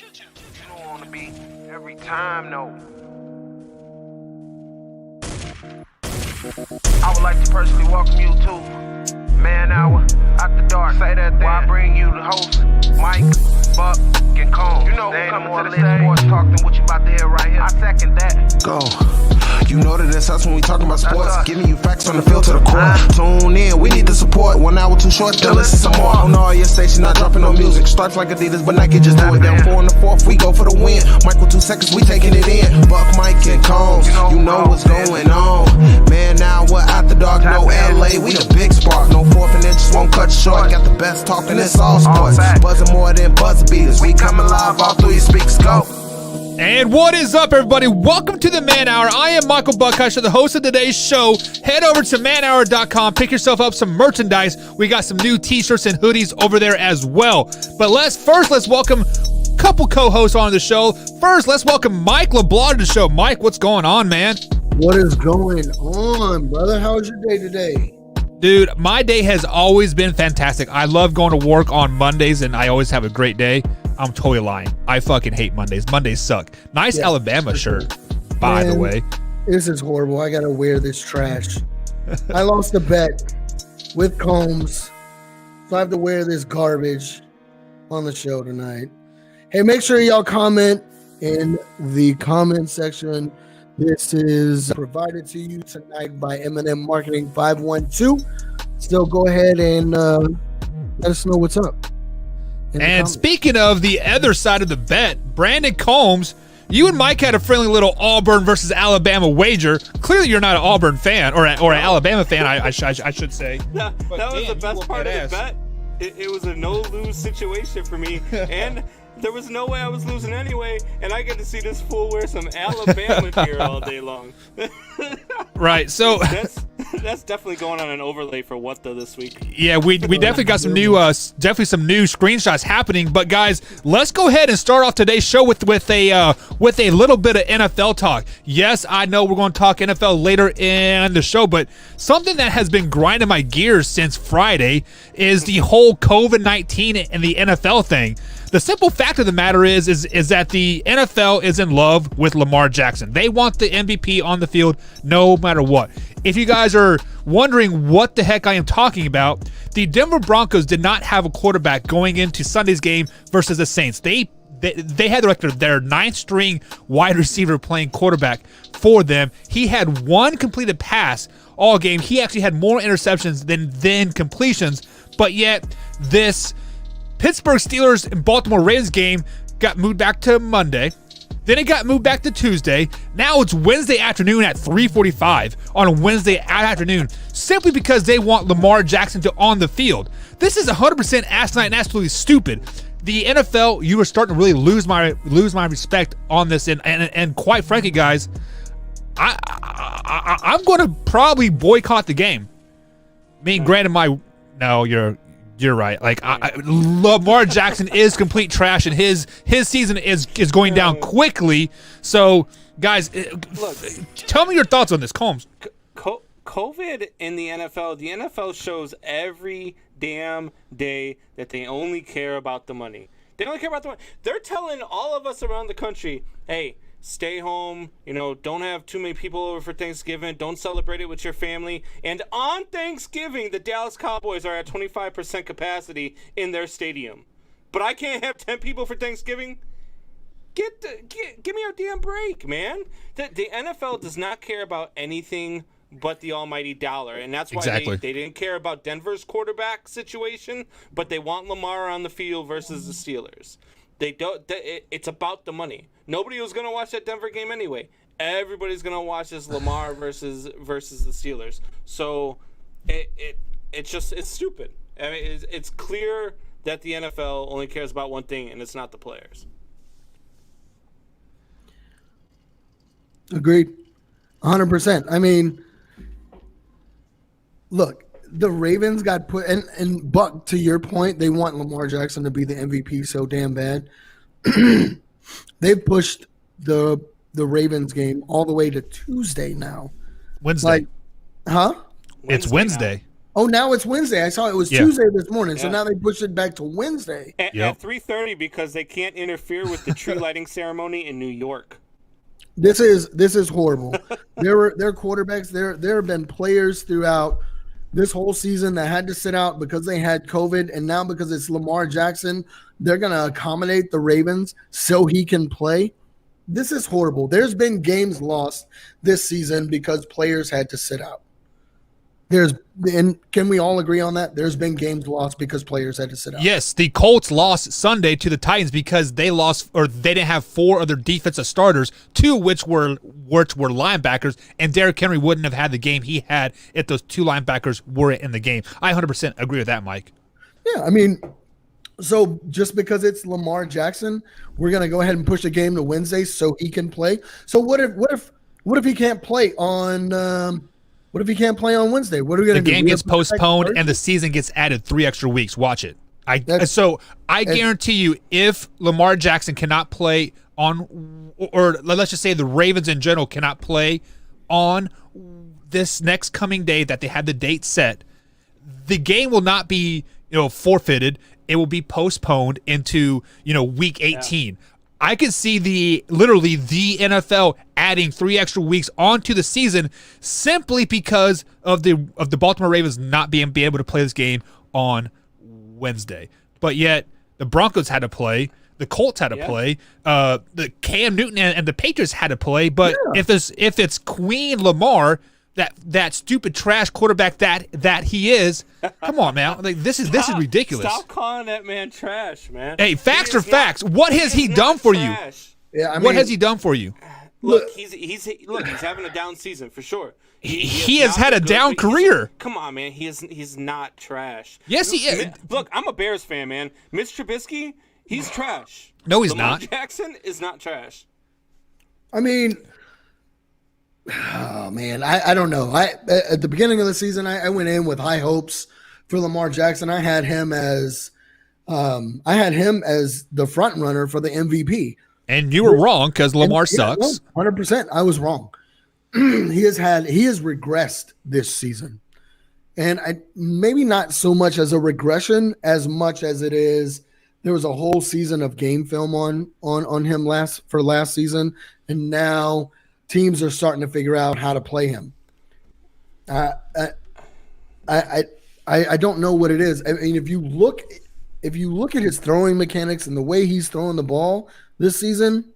You don't want to be every time, no. I would like to personally welcome you to Man Hour After Dark. Say that then. While I bring you the host, Mike, Buck, and Cone. You know who's coming to the stage. Sports talk than what you about to hear right here. I second that. Go. You know that it's us when we talking about sports. Giving you facts from the field to the court. Tune in, we need the support. 1 hour too short, then listen some more. On all your stations, not dropping no music. Starts like Adidas, but Nike just do it. Down 4 in the 4th, we go for the win. Michael 2 seconds, we taking it in. Buck, Mike, and Combs, you know what's going on. Man, now we're After Dark, no LA, we the big spark. No 4th and inches won't cut you short. Got the best talking, it's all sports. Buzzing more than buzzer beaters. We coming live all through your speakers, go. And what is up, everybody? Welcome to the Man Hour. I am Michael Buckhush, the host of today's show. Head over to manhour.com. Pick yourself up some merchandise. We got some new t-shirts and hoodies over there as well. But let's welcome a couple co-hosts on the show. First, let's welcome Mike LeBlanc to the show. Mike, what's going on, man? What is going on, brother? How was your day today? Dude, my day has always been fantastic. I love going to work on Mondays, and I always have a great day. I'm totally lying. I fucking hate Mondays. Mondays suck. Nice Alabama shirt, by the way. This is horrible. I got to wear this trash. I lost a bet with Combs, so I have to wear this garbage on the show tonight. Hey, make sure y'all comment in the comment section. This is provided to you tonight by M&M Marketing 512. Still go ahead and let us know what's up. And speaking of the other side of the bet, Brandon Combs, you and Mike had a friendly little Auburn versus Alabama wager. Clearly, you're not an Auburn fan or an Alabama fan, I should say. That was the best part of the bet. It was a no-lose situation for me, and there was no way I was losing anyway, and I get to see this fool wear some Alabama gear all day long. Right, so that's definitely going on an overlay for What the this week. Yeah, we definitely got some new some new screenshots happening. But guys, let's go ahead and start off today's show with a little bit of NFL talk. Yes, I know we're going to talk NFL later in the show, but something that has been grinding my gears since Friday is the whole COVID-19 and the NFL thing. The simple fact of the matter is that the NFL is in love with Lamar Jackson. They want the MVP on the field no matter what. If you guys are wondering what the heck I am talking about, the Denver Broncos did not have a quarterback going into Sunday's game versus the Saints. They had their 9th string wide receiver playing quarterback for them. He had 1 completed pass all game. He actually had more interceptions than completions, but yet this Pittsburgh Steelers and Baltimore Ravens game got moved back to Monday. Then it got moved back to Tuesday. Now it's Wednesday afternoon at 3:45 on a Wednesday afternoon, simply because they want Lamar Jackson to on the field. This is 100% asinine and absolutely stupid. The NFL, you are starting to really lose my respect on this, and quite frankly, guys, I'm going to probably boycott the game. I mean, granted, You're right. Like Lamar Jackson is complete trash, and his season is going down quickly. So, guys, look, tell me your thoughts on this, Combs. COVID in the NFL shows every damn day that they only care about the money. They only care about the money. They're telling all of us around the country, hey, stay home, don't have too many people over for Thanksgiving, don't celebrate it with your family. And on Thanksgiving, the Dallas Cowboys are at 25% capacity in their stadium. But I can't have 10 people for Thanksgiving? Give me a damn break, man. The NFL does not care about anything but the almighty dollar. And that's why they didn't care about Denver's quarterback situation, but they want Lamar on the field versus the Steelers. It's about the money. Nobody was going to watch that Denver game anyway. Everybody's going to watch this Lamar versus the Steelers. So it's stupid. I mean, it's clear that the NFL only cares about one thing, and it's not the players. Agreed. 100%. I mean, look, the Ravens got put, and Buck, to your point, they want Lamar Jackson to be the MVP so damn bad. They've pushed the Ravens game all the way to Tuesday now. Wednesday. Huh? It's Wednesday. Oh, now it's Wednesday. I saw it was Yeah. Tuesday this morning, so Yeah. now they pushed it back to Wednesday. At 3:30 because they can't interfere with the tree lighting ceremony in New York. This is horrible. There are quarterbacks. There have been players throughout this whole season that had to sit out because they had COVID, and now because it's Lamar Jackson, they're going to accommodate the Ravens so he can play. This is horrible. There's been games lost this season because players had to sit out. And can we all agree on that? There's been games lost because players had to sit out. Yes, the Colts lost Sunday to the Titans because they lost, or they didn't have 4 other defensive starters, 2 which were linebackers, and Derrick Henry wouldn't have had the game he had if those 2 linebackers were in the game. I 100% agree with that, Mike. Yeah, I mean, so just because it's Lamar Jackson, we're gonna go ahead and push the game to Wednesday so he can play. So what if he can't play on? What if he can't play on Wednesday? What are we going to do? The game gets postponed and the season gets added 3 extra weeks. Watch it. I guarantee you, if Lamar Jackson cannot play on, or let's just say the Ravens in general cannot play on this next coming day that they had the date set, the game will not be forfeited. It will be postponed into week 18. Yeah. I could see the NFL adding 3 extra weeks onto the season simply because of the Baltimore Ravens not being able to play this game on Wednesday. But yet the Broncos had to play, the Colts had to play, the Cam Newton and the Patriots had to play. But if it's Queen Lamar, that stupid trash quarterback that he is, come on, man! Like this is ridiculous. Stop calling that man trash, man. Hey, facts are facts. What has he done for you? Yeah, I mean, what has he done for you? Look, he's having a down season for sure. He has had a down career. Come on, man. He's not trash. Yes, he is. Look, I'm a Bears fan, man. Mitch Trubisky, he's trash. No, he's Lamar not. Jackson is not trash. I mean, oh man, I don't know. At the beginning of the season, I went in with high hopes for Lamar Jackson. I had him as the front runner for the MVP. And you were wrong because Lamar sucks. 100%. I was wrong. He has regressed this season, and maybe not so much as a regression as much as it is. There was a whole season of game film on him last season, and now teams are starting to figure out how to play him. I don't know what it is. I mean, if you look at his throwing mechanics and the way he's throwing the ball this season,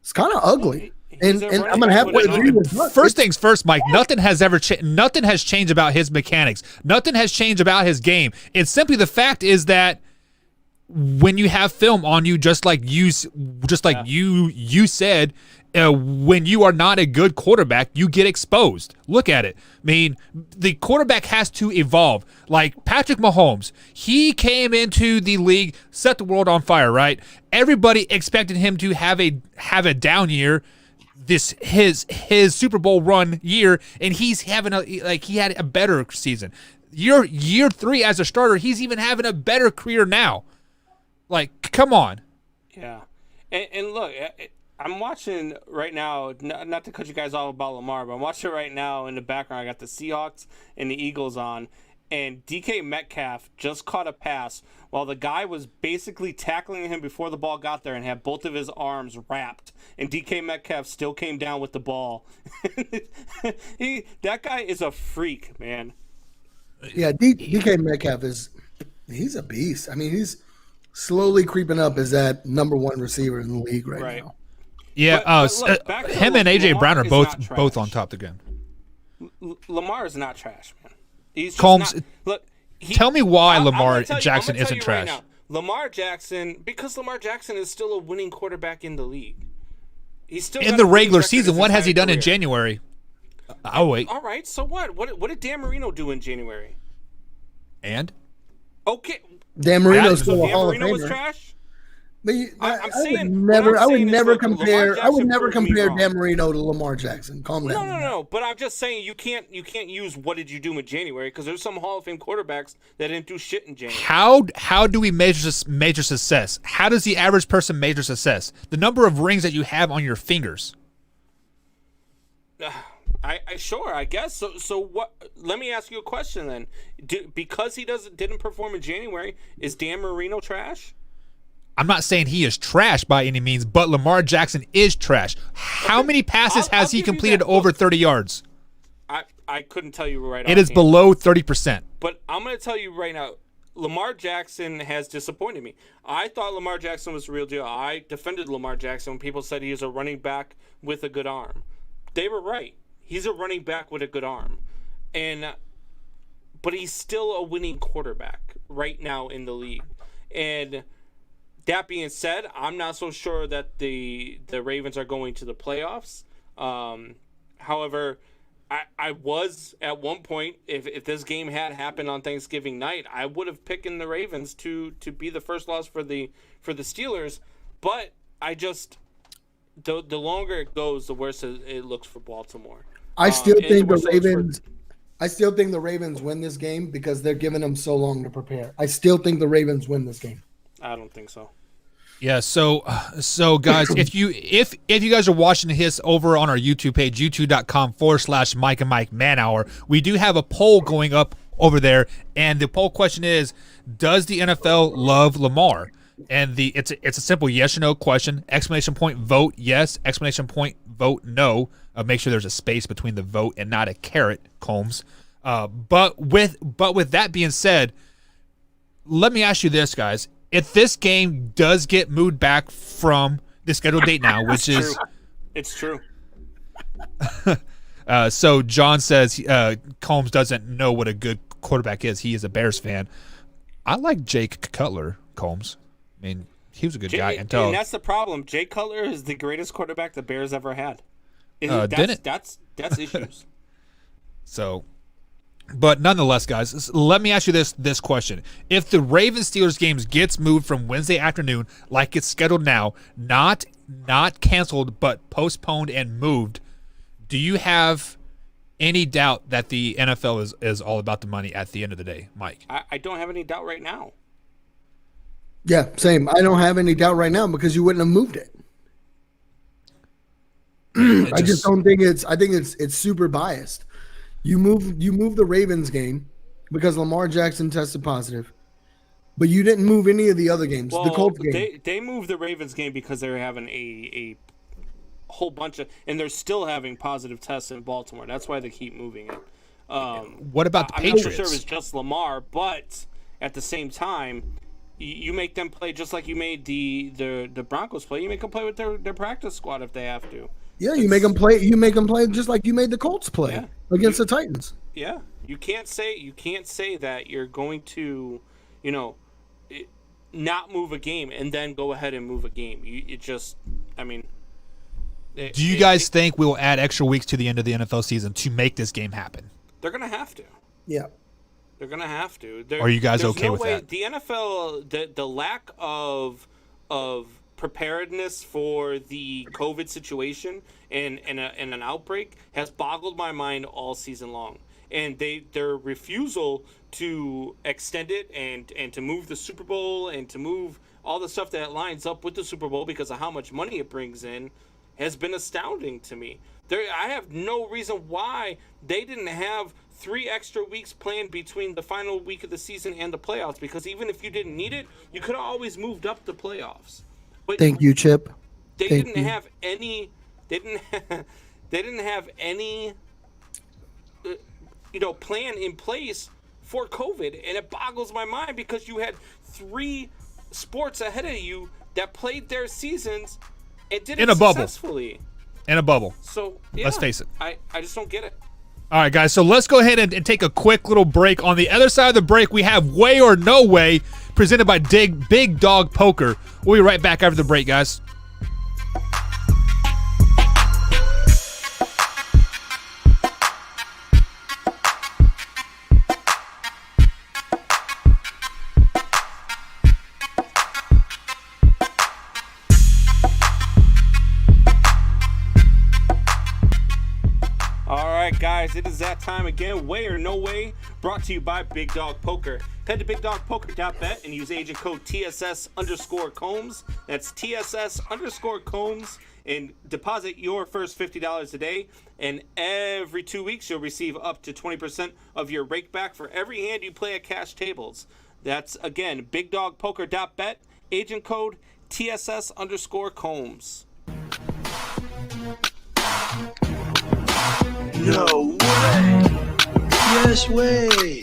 it's kind of ugly. And I'm gonna have to agree with Mark. First things first, Mike. Nothing has nothing has changed about his mechanics. Nothing has changed about his game. It's simply the fact is that when you have film on you, just like you said, when you are not a good quarterback, you get exposed. Look at it. I mean, the quarterback has to evolve. Like Patrick Mahomes, he came into the league, set the world on fire, right? Everybody expected him to have a down year, his Super Bowl run year, and he's having he had a better season. Year 3 as a starter, he's even having a better career now. Like, come on. Yeah. And look, I'm watching right now, not to cut you guys off about Lamar, but I'm watching right now in the background. I got the Seahawks and the Eagles on, and DK Metcalf just caught a pass while the guy was basically tackling him before the ball got there and had both of his arms wrapped, and DK Metcalf still came down with the ball. That guy is a freak, man. Yeah, DK Metcalf he's a beast. I mean, he's slowly creeping up as that number 1 receiver in the league right now. Yeah, but look, him and AJ Brown are both on top again. Lamar is not trash, man. He's just Combs, not, look. Tell me why Lamar Jackson isn't trash. Right now, Lamar Jackson, because Lamar Jackson is still a winning quarterback in the league. He's still in the regular season. What has he done in January? I'll wait. All right, so what? What did Dan Marino do in January? And okay, Dan Marino's still a Dan Hall Marino of Famer. was trash. But I'm saying I would never compare Lamar Dan Marino to Lamar Jackson. Calm down. No. But I'm just saying you can't use what did you do in January because there's some Hall of Fame quarterbacks that didn't do shit in January. How do we measure success? How does the average person measure success? The number of rings that you have on your fingers. Sure, I guess. So what? Let me ask you a question then. Because he didn't perform in January, is Dan Marino trash? I'm not saying he is trash by any means, but Lamar Jackson is trash. How many passes has he completed over 30 yards? I couldn't tell you right now. It is below 30%. But I'm going to tell you right now, Lamar Jackson has disappointed me. I thought Lamar Jackson was the real deal. I defended Lamar Jackson when people said he is a running back with a good arm. They were right. He's a running back with a good arm. But he's still a winning quarterback right now in the league. And that being said, I'm not so sure that the Ravens are going to the playoffs. However, I was at one point, if this game had happened on Thanksgiving night, I would have picked in the Ravens to be the first loss for the Steelers. But I just the longer it goes, the worse it looks for Baltimore. I still think the Ravens. I still think the Ravens win this game because they're giving them so long to prepare. I still think the Ravens win this game. I don't think so. Yeah, so guys, if you guys are watching this over on our YouTube page, youtube.com/Mike and Mike Man Hour, we do have a poll going up over there, and the poll question is, does the NFL love Lamar? And it's a simple yes or no question. Exclamation point vote yes, exclamation point vote no. Make sure there's a space between the vote and not a carrot, Combs. But with that being said, let me ask you this, guys. If this game does get moved back from the scheduled date now, which is true. It's true. So John says Combs doesn't know what a good quarterback is. He is a Bears fan. I like Jake Cutler, Combs. I mean, he was a good guy. And that's the problem. Jay Cutler is the greatest quarterback the Bears ever had. That's issues. So, but nonetheless, guys, let me ask you this question: if the Ravens-Steelers games gets moved from Wednesday afternoon, like it's scheduled now, not canceled but postponed and moved, do you have any doubt that the NFL is all about the money at the end of the day, Mike? I don't have any doubt right now. Yeah, same. I don't have any doubt right now because you wouldn't have moved it. I just don't think it's. I think it's super biased. You move the Ravens game because Lamar Jackson tested positive, but you didn't move any of the other games. Well, the Colts game. They moved the Ravens game because they're having a whole bunch of, and they're still having positive tests in Baltimore. That's why they keep moving it. What about the Patriots? I'm not so sure it was just Lamar, but at the same time, you make them play just like you made the Broncos play. You make them play with their practice squad if they have to. Yeah, you make them play. You make them play just like you made the Colts play against the Titans. Yeah, you can't say that you're going to, not move a game and then go ahead and move a game. Do you guys think we'll add extra weeks to the end of the NFL season to make this game happen? They're gonna have to. Yeah, they're gonna have to. Are you guys okay with that? The NFL, the lack of preparedness for the COVID situation and an outbreak has boggled my mind all season long. And their refusal to extend it and to move the Super Bowl and to move all the stuff that lines up with the Super Bowl because of how much money it brings in has been astounding to me. I have no reason why they didn't have 3 extra weeks planned between the final week of the season and the playoffs, because even if you didn't need it, you could have always moved up the playoffs. But thank you, Chip. They didn't have any. They didn't have any. Plan in place for COVID, and it boggles my mind because you had 3 sports ahead of you that played their seasons and did it successfully. In a bubble. So let's face it. I just don't get it. All right, guys. So let's go ahead and take a quick little break. On the other side of the break, we have Way or No Way, presented by Big Dog Poker. We'll be right back after the break, guys. Guys, it is that time again. Way or No Way, brought to you by Big Dog Poker. Head to bigdogpoker.bet and use agent code TSS_Combs. That's TSS_Combs, and deposit your first $50 a day. And every 2 weeks, you'll receive up to 20% of your rake back for every hand you play at cash tables. That's, again, bigdogpoker.bet, agent code TSS_Combs. No way. Yes way.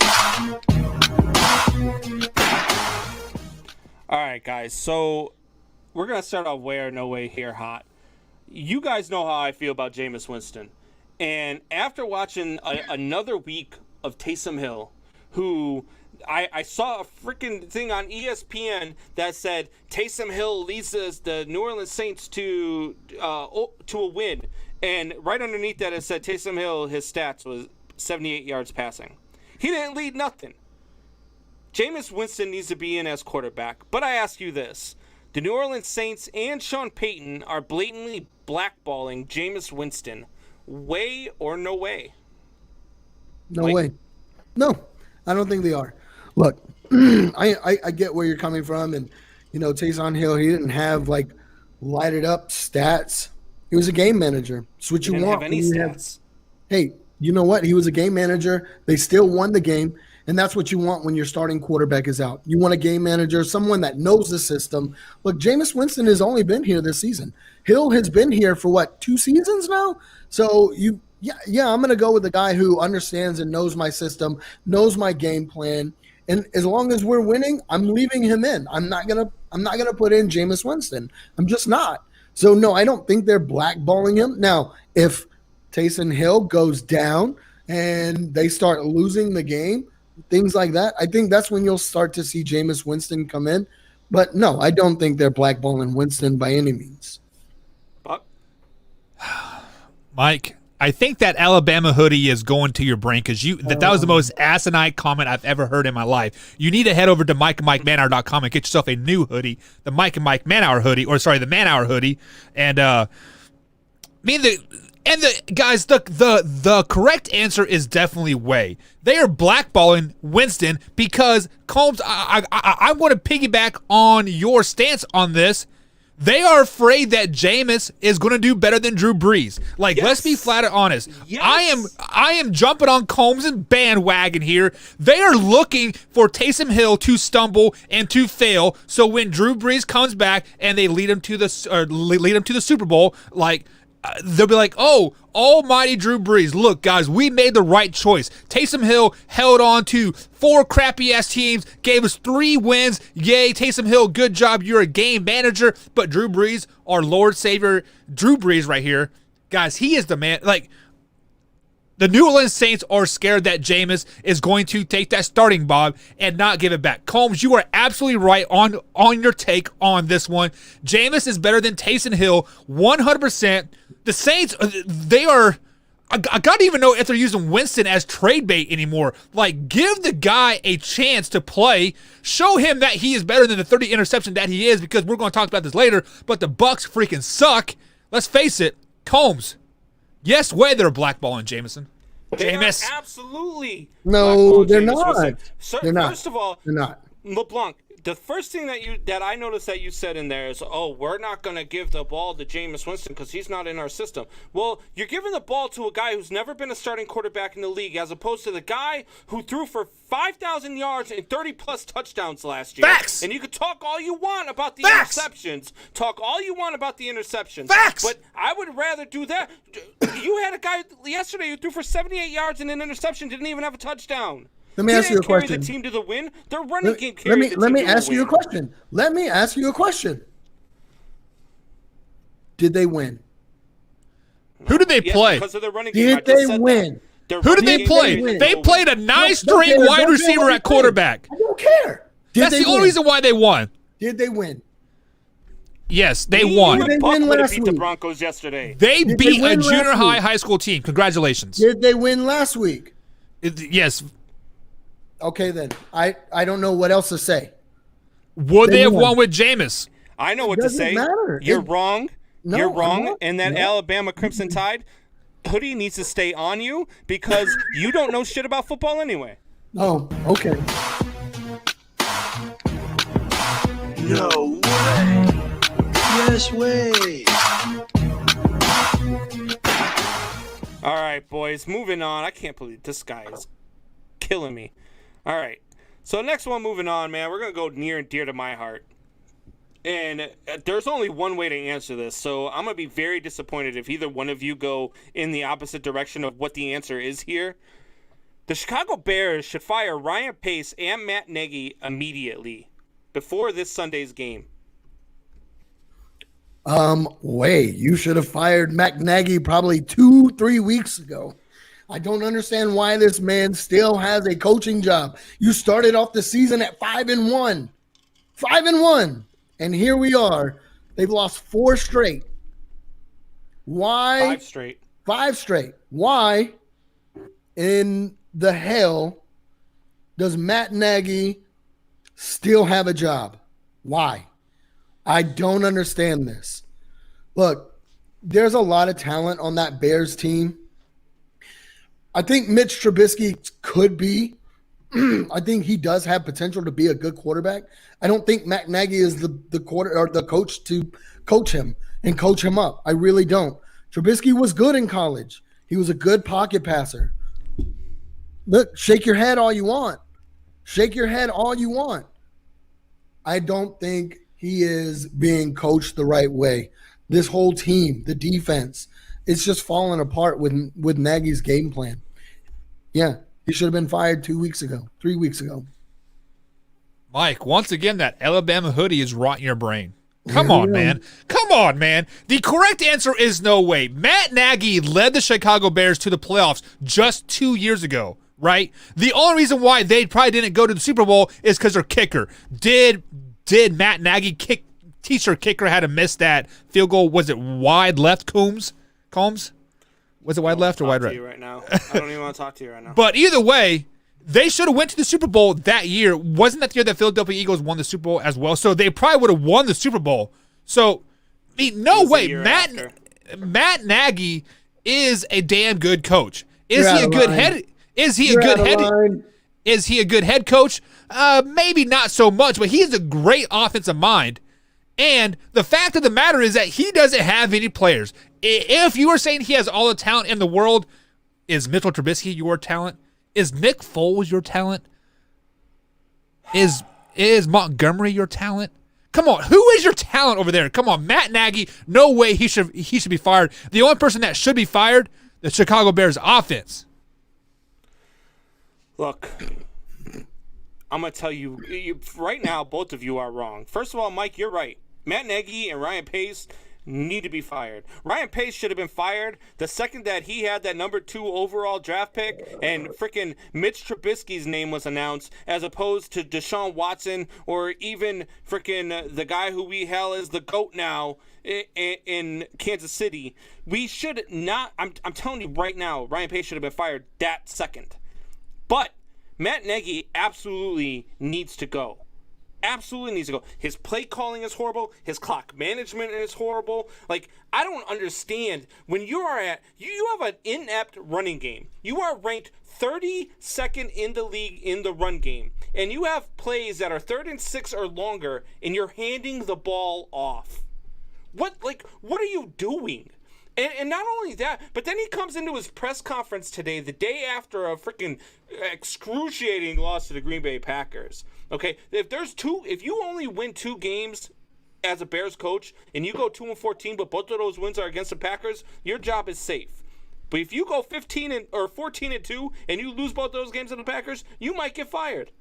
All right, guys. So we're going to start off way or no way here hot. You guys know how I feel about Jameis Winston. And after watching another week of Taysom Hill, who I saw a freaking thing on ESPN that said Taysom Hill leads the New Orleans Saints to a win. And right underneath that, it said Taysom Hill, his stats was 78 yards passing. He didn't lead nothing. Jameis Winston needs to be in as quarterback. But I ask you this. The New Orleans Saints and Sean Payton are blatantly blackballing Jameis Winston. Way or no way? No way. No, I don't think they are. Look, I get where you're coming from. And, Taysom Hill, he didn't have, lighted up stats. He was a game manager. It's what you Didn't want. have any stats. Hey, you know what? He was a game manager. They still won the game. And that's what you want when your starting quarterback is out. You want a game manager, someone that knows the system. Look, Jameis Winston has only been here this season. Hill has been here for 2 seasons now? So I'm going to go with the guy who understands and knows my system, knows my game plan. And as long as we're winning, I'm leaving him in. I'm not gonna put in Jameis Winston. I'm just not. So no, I don't think they're blackballing him. Now, if Taysom Hill goes down and they start losing the game, things like that, I think that's when you'll start to see Jameis Winston come in. But no, I don't think they're blackballing Winston by any means. Buck? Mike, I think that Alabama hoodie is going to your brain because that was the most asinine comment I've ever heard in my life. You need to head over to MikeandMikeManhour.com and get yourself a new hoodie, the Mike and Mike Manhour hoodie, the Man-Hour hoodie. And guys, the correct answer is definitely way. They are blackballing Winston because Combs. I want to piggyback on your stance on this. They are afraid that Jameis is going to do better than Drew Brees. Let's be flat and honest. Yes. I am jumping on Combs' bandwagon here. They are looking for Taysom Hill to stumble and to fail. So when Drew Brees comes back and they lead him to the Super Bowl, they'll be like, oh, almighty Drew Brees. Look, guys, we made the right choice. Taysom Hill held on to 4 crappy-ass teams, gave us 3 wins. Yay, Taysom Hill, good job. You're a game manager. But Drew Brees, our Lord Savior, Drew Brees right here, guys, he is the man. The New Orleans Saints are scared that Jameis is going to take that starting bob and not give it back. Combs, you are absolutely right on your take on this one. Jameis is better than Taysom Hill, 100%. The Saints, they are. I don't even know if they're using Winston as trade bait anymore. Give the guy a chance to play. Show him that he is better than the 30 interception that he is, because we're going to talk about this later. But the Bucs freaking suck. Let's face it, Combs. Yes, way they're blackballing Jameis. Absolutely. No, they're Jameis not. Winston. They're not. First of all, they're not. LeBlanc, the first thing that I noticed that you said in there is, we're not going to give the ball to Jameis Winston because he's not in our system. Well, you're giving the ball to a guy who's never been a starting quarterback in the league, as opposed to the guy who threw for 5,000 yards and 30-plus touchdowns last year. Facts! And you could talk all you want about the Facts! interceptions. Talk all you want about the interceptions. Facts! But I would rather do that. You had a guy yesterday who threw for 78 yards and an interception, didn't even have a touchdown. Let me ask you a question. Carry the team to the win. Their running game carried the team Let me to the ask you a win. question. Let me ask you a question. Did they win? Who did they play? Because of their running game. Did they win? Who did they play? win? They played a 9-string Don't care. wide Don't care receiver what at they quarterback. I don't care. That's the only reason why they won. Did they win? Yes, they Me won. and Did they Buck win would have last beat the week? Broncos yesterday. They Did beat they a win junior last high week? high school team. Congratulations. Did they win last week? Yes. Okay, then. I don't know what else to say. Would they have won. won with Jameis? I know what to Doesn't say. matter. You're wrong. No, You're I'm wrong. not. And that No. Alabama Crimson Tide hoodie needs to stay on you because you don't know shit about football anyway. Oh, okay. No way. Yes way. right, boys. Moving on. I can't believe this guy is killing me. All right. So next one, moving on, man. We're going to go near and dear to my heart. And there's only one way to answer this. So I'm going to be very disappointed if either one of you go in the opposite direction of what the answer is here. The Chicago Bears should fire Ryan Pace and Matt Nagy immediately before this Sunday's game. Wait, you should have fired Matt Nagy probably 2-3 weeks ago. I don't understand why this man still has a coaching job. You started off the season at 5-1. 5-1. And here we are. They've lost 4 straight. Why? 5 straight. 5 straight. Why in the hell does Matt Nagy still have a job? Why? I don't understand this. Look, there's a lot of talent on that Bears team. I think Mitch Trubisky could be. I think he does have potential to be a good quarterback. I don't think Matt Nagy is the coach to coach him and coach him up. I really don't. Trubisky was good in college. He was a good pocket passer. Look, shake your head all you want. Shake your head all you want. I don't think he is being coached the right way. This whole team, the defense, it's just falling apart with Nagy's game plan. Yeah, he should have been fired 2 weeks ago, 3 weeks ago. Mike, once again, that Alabama hoodie is rotting your brain. Come on, man. Come on, man. The correct answer is no way. Matt Nagy led the Chicago Bears to the playoffs just 2 years ago, right? The only reason why they probably didn't go to the Super Bowl is because their kicker. Did Matt Nagy teach their kicker how to miss that field goal? Was it wide left, Combs? Was it wide left or wide right? Right now. I don't even want to talk to you right now. But either way, they should have went to the Super Bowl that year. Wasn't that the year that Philadelphia Eagles won the Super Bowl as well? So they probably would have won the Super Bowl. So, I mean, no way. Matt Nagy is a damn good coach. Is he a good head? Is he a good head? Is he a good head coach? Maybe not so much, but he's a great offensive mind. And the fact of the matter is that he doesn't have any players. If you are saying he has all the talent in the world, is Mitchell Trubisky your talent? Is Nick Foles your talent? Is Montgomery your talent? Come on, who is your talent over there? Come on, Matt Nagy, no way he should be fired. The only person that should be fired, the Chicago Bears offense. Look, I'm going to tell you right now, both of you are wrong. First of all, Mike, you're right. Matt Nagy and Ryan Pace need to be fired. Ryan Pace should have been fired the second that he had that number 2 overall draft pick and freaking Mitch Trubisky's name was announced, as opposed to Deshaun Watson or even freaking the guy who we hail as the GOAT now in Kansas City. We should not, I'm telling you right now, Ryan Pace should have been fired that second. But Matt Nagy absolutely needs to go. Absolutely needs to go. His play calling is horrible. His clock management is horrible. Like, I don't understand. When you have an inept running game. You are ranked 32nd in the league in the run game. And you have plays that are 3rd and 6 or longer, and you're handing the ball off. What are you doing? And not only that, but then he comes into his press conference today, the day after a freaking excruciating loss to the Green Bay Packers. Okay, if you only win 2 games as a Bears coach and you go 2-14, but both of those wins are against the Packers, your job is safe. But if you go 14-2 and you lose both those games to the Packers, you might get fired.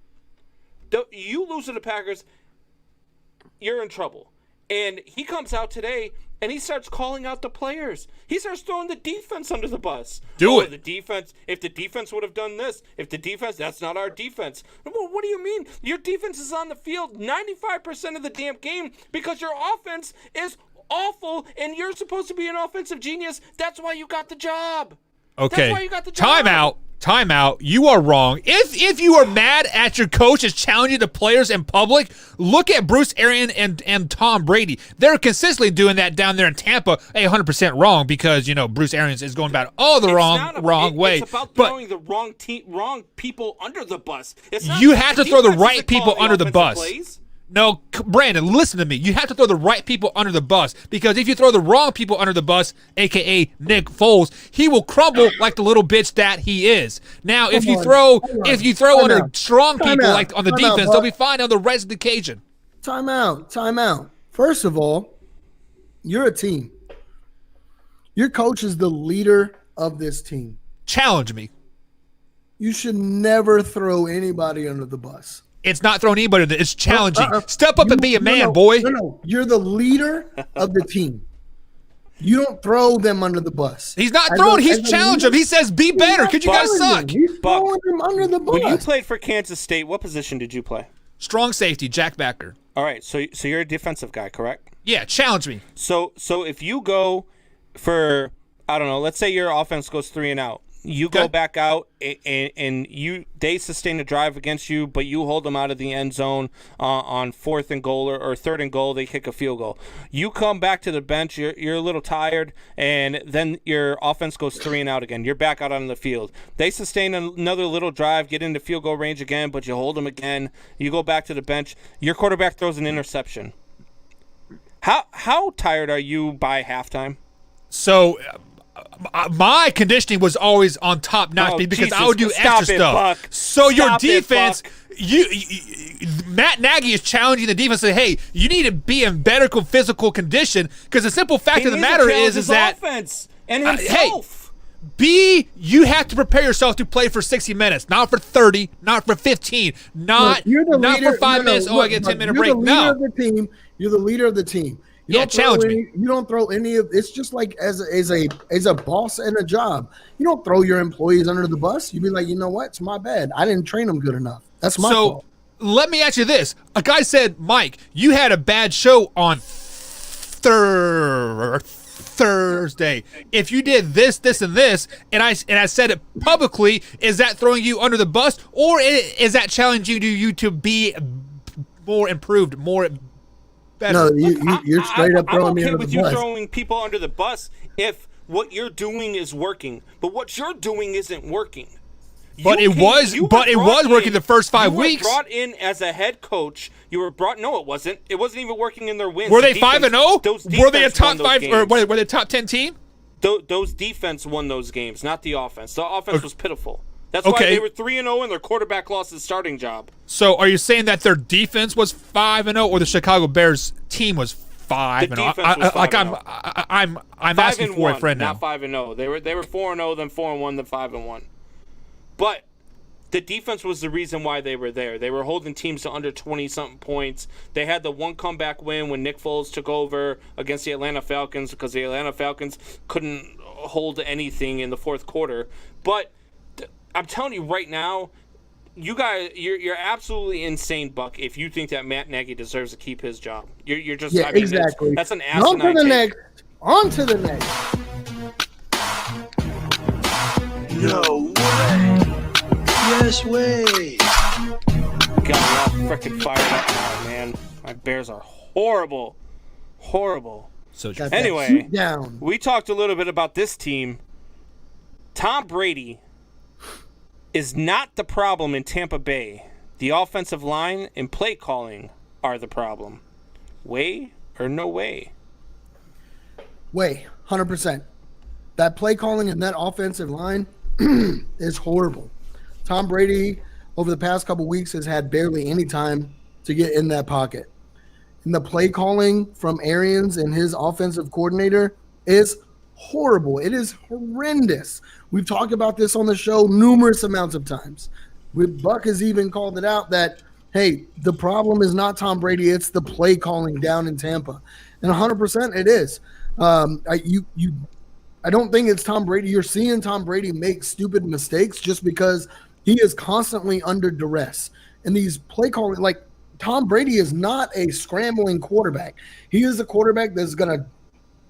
You lose to the Packers, you're in trouble. And he comes out today and he starts calling out the players. He starts throwing the defense under the bus. If the defense would have done this, that's not our defense. Well, what do you mean? Your defense is on the field 95% of the damn game because your offense is awful and you're supposed to be an offensive genius. That's why you got the job. Okay. That's why you got the job. Time out. You are wrong. If you are mad at your coach is challenging the players in public, look at Bruce Arians and Tom Brady. They're consistently doing that down there in Tampa. 100% wrong because, Bruce Arians is going about all the wrong way. It's about throwing the wrong people under the bus. You have to throw the right people under the bus. No, Brandon, listen to me. You have to throw the right people under the bus, because if you throw the wrong people under the bus, aka Nick Foles, he will crumble like the little bitch that he is. Now, if you throw under strong people like on the defense, they'll be fine on the rest of the occasion. Time out. First of all, you're a team. Your coach is the leader of this team. Challenge me. You should never throw anybody under the bus. It's not throwing anybody. It's challenging. Step up and be a man, boy. No. You're the leader of the team. You don't throw them under the bus. He's not throwing. He's challenging them. He says, be better because you guys suck. He's throwing them under the bus. When you played for Kansas State, what position did you play? Strong safety, Jack Backer. All right, so you're a defensive guy, correct? Yeah, challenge me. So if you go for, I don't know, let's say your offense goes 3 and out. You go back out and they sustain a drive against you, but you hold them out of the end zone on 4th and goal or 3rd and goal. They kick a field goal. You come back to the bench. You're a little tired, and then your offense goes 3 and out again. You're back out on the field. They sustain another little drive, get into field goal range again, but you hold them again. You go back to the bench. Your quarterback throws an interception. How tired are you by halftime? So my conditioning was always on top notch because Jesus, I would do extra stuff. Buck. So your Stop defense, it, Matt Nagy is challenging the defense. Say, hey, you need to be in better physical condition, because the simple fact of the matter is that offense and himself. You have to prepare yourself to play for 60 minutes, not for 30, not for 15, not for 5 minutes. I get a 10-minute break. No, you're the leader of the team. Challenge me. You don't throw any of. It's just like as a boss and a job. You don't throw your employees under the bus. You be like, you know what? It's my bad. I didn't train them good enough. That's my fault. Let me ask you this: a guy said, Mike, you had a bad show on Thursday. If you did this, and this, and I said it publicly, is that throwing you under the bus, or is that challenging you to be more improved, more better? No, you're straight up throwing me under the bus. I'm okay with you throwing people under the bus if what you're doing is working, but what you're doing isn't working. But it was working the first 5 weeks. You were brought in as a head coach. No, it wasn't. It wasn't even working in their wins. Were they 5-0? Were they a top 5 or were they a top 10 team? Those defense won those games, not the offense. The offense was pitiful. That's why they were 3-0 and their quarterback lost his starting job. So are you saying that their defense was 5-0 or the Chicago Bears team was 5-0? The defense was 5-0. I'm asking for a friend now. Not 5-0. They were 4-0, then 4-1, then 5-1. But the defense was the reason why they were there. They were holding teams to under 20-something points. They had the one comeback win when Nick Foles took over against the Atlanta Falcons because the Atlanta Falcons couldn't hold anything in the fourth quarter. But I'm telling you right now, you guys, you're absolutely insane, Buck, if you think that Matt Nagy deserves to keep his job. You're just exactly. That's an asinine On to the next. No way. Yes way. God, we're all freaking fired up now, man. My Bears are horrible. Horrible. So anyway, we talked a little bit about this team. Tom Brady is not the problem in Tampa Bay. The offensive line and play calling are the problem. Way or no way? Way, 100%. That play calling and that offensive line is horrible. Tom Brady, over the past couple weeks, has had barely any time to get in that pocket. And the play calling from Arians and his offensive coordinator is horrible. It is horrendous. We've talked about this on the show numerous amounts of times. Buck has even called it out that, hey, the problem is not Tom Brady, it's the play calling down in Tampa. And 100% it is. I don't think it's Tom Brady. You're seeing Tom Brady make stupid mistakes just because he is constantly under duress. And these play calling, like Tom Brady is not a scrambling quarterback. He is a quarterback that's going to,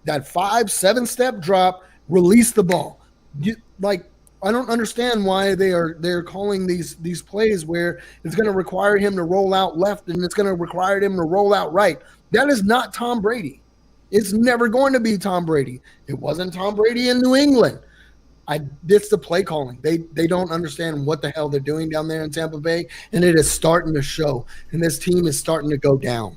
that 5-7 step drop, release the ball. I don't understand why they're calling these plays where it's going to require him to roll out left and it's going to require him to roll out right. That is not Tom Brady. It's never going to be Tom Brady. It wasn't Tom Brady in New England. It's the play calling. They don't understand what the hell they're doing down there in Tampa Bay, and it is starting to show. And this team is starting to go down.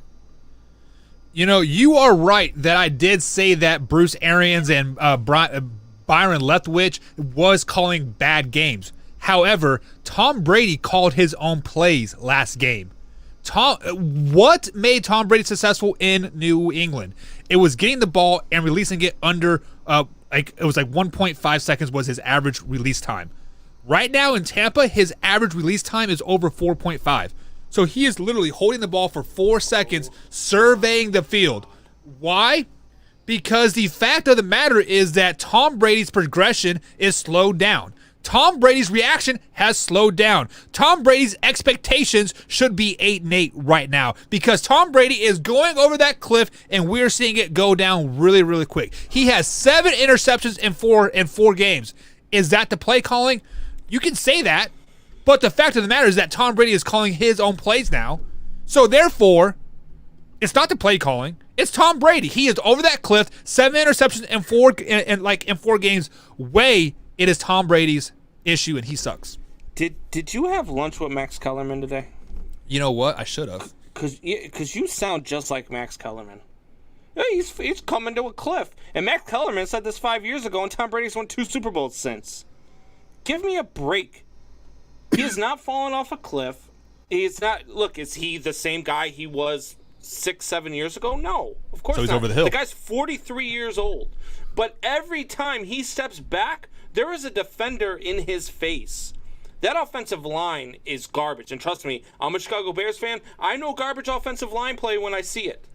You know, you are right that I did say that Bruce Arians and Byron Leftwich was calling bad games. However, Tom Brady called his own plays last game. What made Tom Brady successful in New England? It was getting the ball and releasing it under it was like 1.5 seconds was his average release time. Right now in Tampa, his average release time is over 4.5. So he is literally holding the ball for 4 seconds, surveying the field. Why? Because the fact of the matter is that Tom Brady's progression is slowed down. Tom Brady's reaction has slowed down. Tom Brady's expectations should be 8-8 right now because Tom Brady is going over that cliff and we're seeing it go down really, really quick. He has 7 interceptions in four games. Is that the play calling? You can say that, but the fact of the matter is that Tom Brady is calling his own plays now. So therefore, it's not the play calling. It's Tom Brady. He is over that cliff, 7 interceptions in 4 games. It is Tom Brady's issue, and he sucks. Did you have lunch with Max Kellerman today? You know what? I should have. Because you sound just like Max Kellerman. Yeah, he's coming to a cliff. And Max Kellerman said this 5 years ago, and Tom Brady's won 2 Super Bowls since. Give me a break. He is not falling off a cliff. He's not. Look, is he the same guy he was 6-7 years ago? No, of course not. So he's over the hill. The guy's 43 years old. But every time he steps back, there is a defender in his face. That offensive line is garbage. And trust me, I'm a Chicago Bears fan. I know garbage offensive line play when I see it.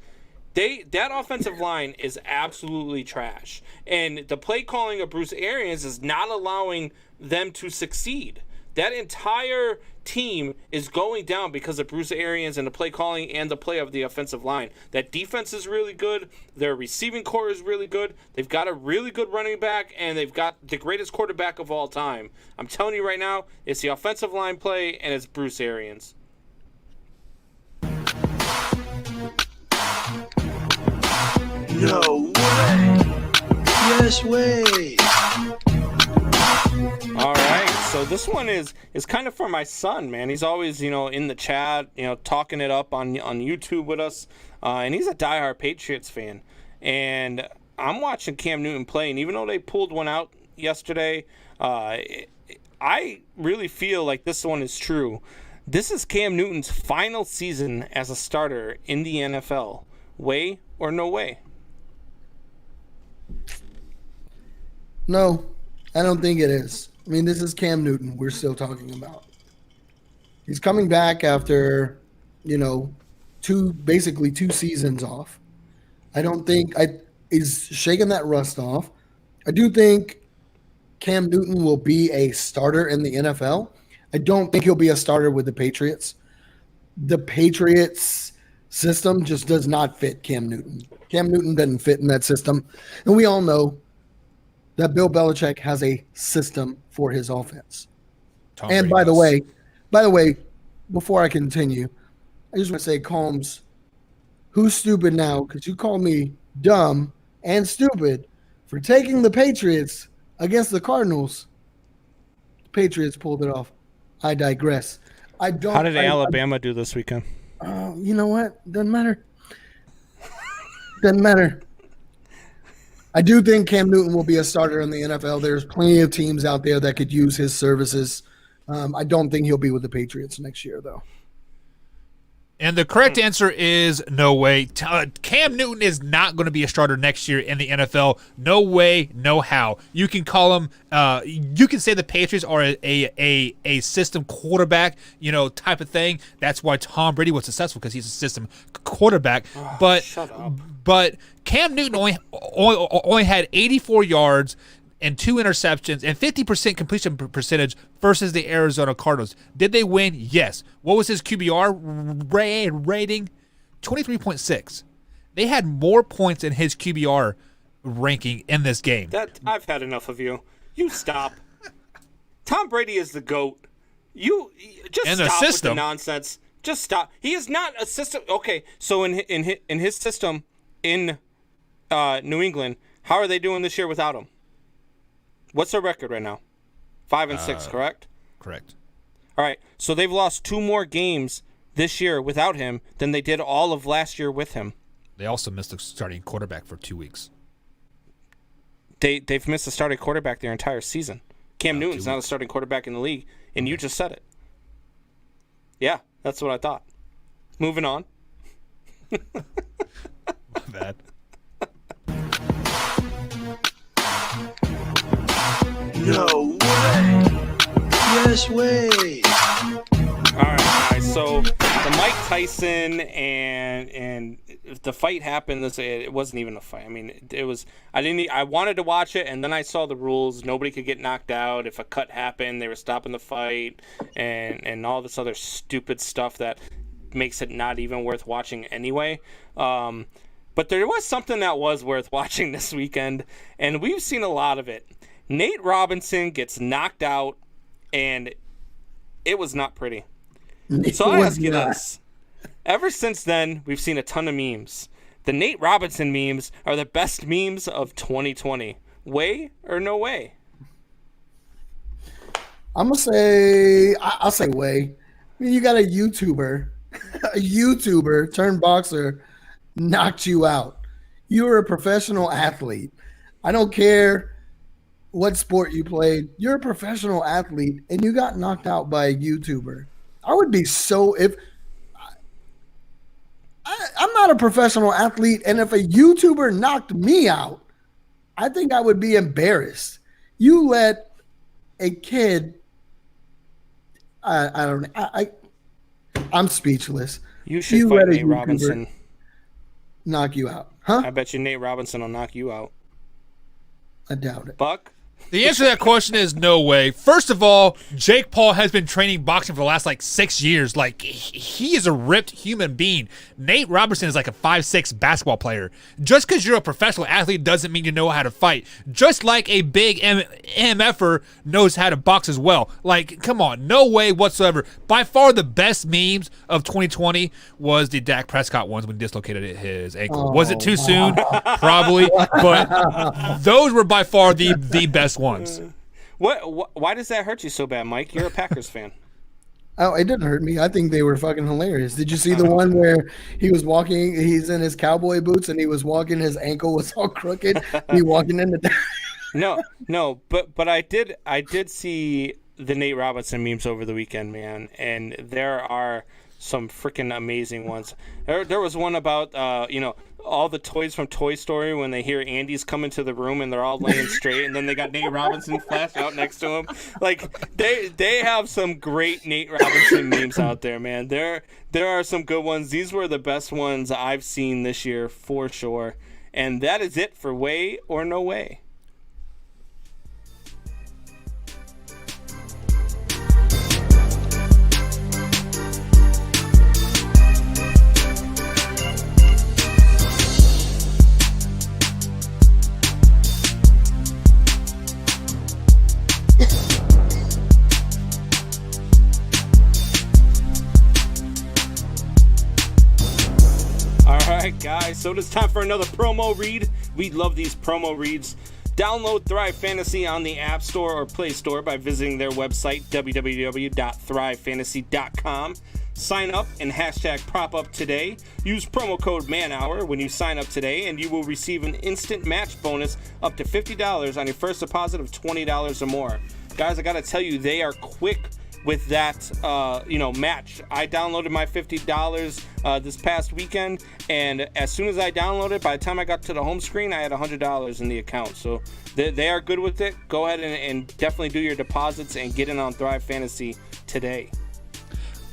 That offensive line is absolutely trash. And the play calling of Bruce Arians is not allowing them to succeed. That entire team is going down because of Bruce Arians and the play calling and the play of the offensive line. That defense is really good. Their receiving core is really good. They've got a really good running back, and they've got the greatest quarterback of all time. I'm telling you right now, it's the offensive line play, and it's Bruce Arians. No way. Yes way. All right, so this one is kind of for my son, man. He's always, in the chat, talking it up on YouTube with us, and he's a diehard Patriots fan. And I'm watching Cam Newton play, and even though they pulled one out yesterday, I really feel like this one is true. This is Cam Newton's final season as a starter in the NFL. Way or no way? No, I don't think it is. I mean, this is Cam Newton we're still talking about. He's coming back after, basically 2 seasons off. I don't think he's shaking that rust off. I do think Cam Newton will be a starter in the NFL. I don't think he'll be a starter with the Patriots. The Patriots system just does not fit Cam Newton. Cam Newton doesn't fit in that system. And we all know that Bill Belichick has a system for his offense. And by the way, before I continue, I just want to say, Combs, who's stupid now? Because you called me dumb and stupid for taking the Patriots against the Cardinals. The Patriots pulled it off. I digress. How did Alabama do this weekend? You know what? Doesn't matter. Doesn't matter. I do think Cam Newton will be a starter in the NFL. There's plenty of teams out there that could use his services. I don't think he'll be with the Patriots next year, though. And the correct answer is no way. Cam Newton is not going to be a starter next year in the NFL. No way, no how. You can call him. You can say the Patriots are a system quarterback, type of thing. That's why Tom Brady was successful because he's a system quarterback. Shut up. But Cam Newton only had 84 yards and 2 interceptions and 50% completion percentage versus the Arizona Cardinals. Did they win? Yes. What was his QBR rating? 23.6. They had more points in his QBR ranking in this game. I've had enough of you. You stop. Tom Brady is the GOAT. You just in stop the with the nonsense. Just stop. He is not a system. Okay, so in his system in New England, how are they doing this year without him? What's their record right now? 5-6, correct? Correct. All right. So they've lost 2 more games this year without him than they did all of last year with him. They also missed the starting quarterback for 2 weeks. They've missed a starting quarterback their entire season. Cam Newton's not a starting quarterback in the league, and you just said it. Yeah, that's what I thought. Moving on. My bad. No way. Yes way. All right, guys. So the Mike Tyson and the fight happened. It wasn't even a fight. I mean, it was. I wanted to watch it, and then I saw the rules. Nobody could get knocked out. If a cut happened, they were stopping the fight, and all this other stupid stuff that makes it not even worth watching anyway. But there was something that was worth watching this weekend, and we've seen a lot of it. Nate Robinson gets knocked out, and it was not pretty. So I ask you this. Ever since then, we've seen a ton of memes. The Nate Robinson memes are the best memes of 2020. Way or no way? I'm going to say, I'll say way. I mean, you got a YouTuber turned boxer knocked you out. You were a professional athlete. I don't care what sport you played. You're a professional athlete, and you got knocked out by a YouTuber. I would be so if I'm not a professional athlete, and if a YouTuber knocked me out, I think I would be embarrassed. You let a kid. I don't know. I'm speechless. You should fight Nate Robinson. Knock you out, huh? I bet you Nate Robinson will knock you out. I doubt it. Buck? The answer to that question is no way. First of all, Jake Paul has been training boxing for the last 6 years. He is a ripped human being. Nate Robinson is like a 5'6" basketball player. Just because you're a professional athlete doesn't mean you know how to fight. Just like a big MFer knows how to box as well. Come on, no way whatsoever. By far the best memes of 2020 was the Dak Prescott ones when he dislocated his ankle. Was it too soon? Probably. But those were by far the best ones. Why does that hurt you so bad, Mike? You're a Packers fan. Oh, it didn't hurt me. I think they were fucking hilarious. Did you see the one where he was walking? He's in his cowboy boots and he was walking. His ankle was all crooked. He walking in the. No. But I did see the Nate Robinson memes over the weekend, man, and there are some freaking amazing ones. There was one about all the toys from Toy Story when they hear Andy's coming to the room and they're all laying straight, and then they got Nate Robinson flash out next to him. They have some great Nate Robinson memes out there, man. There are some good ones. These were the best ones I've seen this year for sure. And that is it for way or no way. Alright guys, so it is time for another promo read. We love these promo reads. Download Thrive Fantasy on the App Store or Play Store by visiting their website, www.thrivefantasy.com. Sign up and hashtag PropUpToday. Use promo code MANHOUR when you sign up today, and you will receive an instant match bonus up to $50 on your first deposit of $20 or more. Guys, I gotta tell you, they are quick with that match. I downloaded my $50 this past weekend, and as soon as I downloaded, by the time I got to the home screen, I had $100 in the account. So they are good with it. Go ahead and definitely do your deposits and get in on Thrive Fantasy today.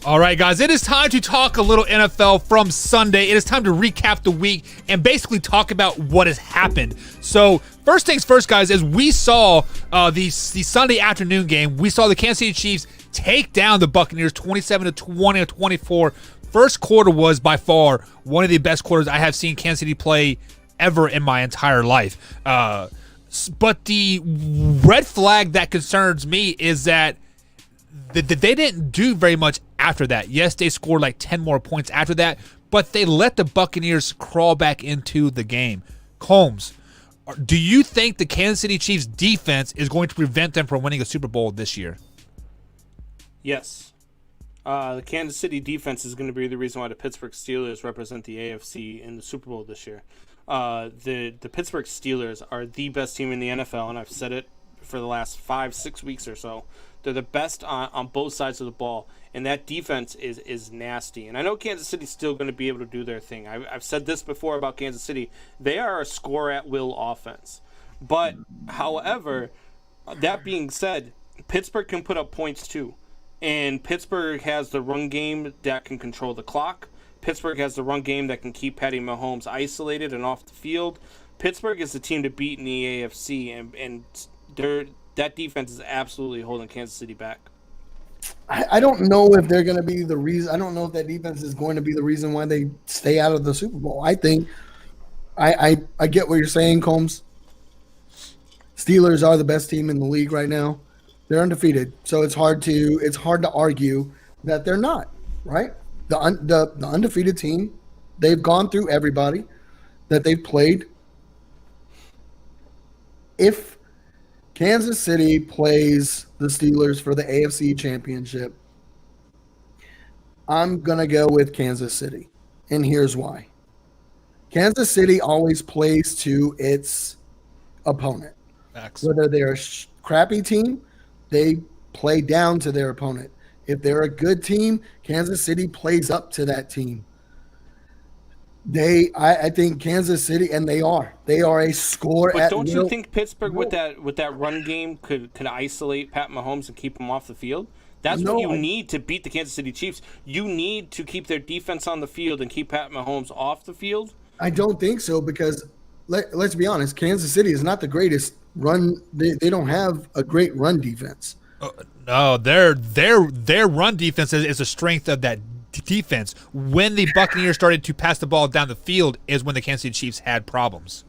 All right, guys, it is time to talk a little NFL from Sunday. It is time to recap the week and basically talk about what has happened. So first things first, guys, as we saw the Sunday afternoon game, we saw the Kansas City Chiefs take down the Buccaneers 27-20 or 24. First quarter was by far one of the best quarters I have seen Kansas City play ever in my entire life. But the red flag that concerns me is that they didn't do very much after that. Yes, they scored 10 more points after that, but they let the Buccaneers crawl back into the game. Combs, Do you think the Kansas City Chiefs defense is going to prevent them from winning a Super Bowl this year? Yes. The Kansas City defense is going to be the reason why the Pittsburgh Steelers represent the AFC in the Super Bowl this year. The Pittsburgh Steelers are the best team in the NFL, and I've said it for the last 5-6 weeks or so. They're the best on both sides of the ball, and that defense is nasty. And I know Kansas City's still going to be able to do their thing. I've said this before about Kansas City. They are a score-at-will offense. But, however, that being said, Pittsburgh can put up points too. And Pittsburgh has the run game that can control the clock. Pittsburgh has the run game that can keep Patty Mahomes isolated and off the field. Pittsburgh is the team to beat in the AFC, and that defense is absolutely holding Kansas City back. I don't know if they're going to be the reason. I don't know if that defense is going to be the reason why they stay out of the Super Bowl. I think I get what you're saying, Combs. Steelers are the best team in the league right now. They're undefeated, so it's hard to argue that they're not, right? The undefeated team, they've gone through everybody that they've played. If Kansas City plays the Steelers for the AFC Championship, I'm going to go with Kansas City, and here's why. Kansas City always plays to its opponent. Facts. Whether they're a crappy team, they play down to their opponent. If they're a good team, Kansas City plays up to that team. I think Kansas City, and they are a score. But don't you think Pittsburgh with that run game could isolate Pat Mahomes and keep him off the field? That's what you need to beat the Kansas City Chiefs. You need to keep their defense on the field and keep Pat Mahomes off the field. I don't think so, because let's be honest, Kansas City is not the greatest run. They don't have a great run defense. No, their run defense is a strength of that defense. When the Buccaneers started to pass the ball down the field is when the Kansas City Chiefs had problems.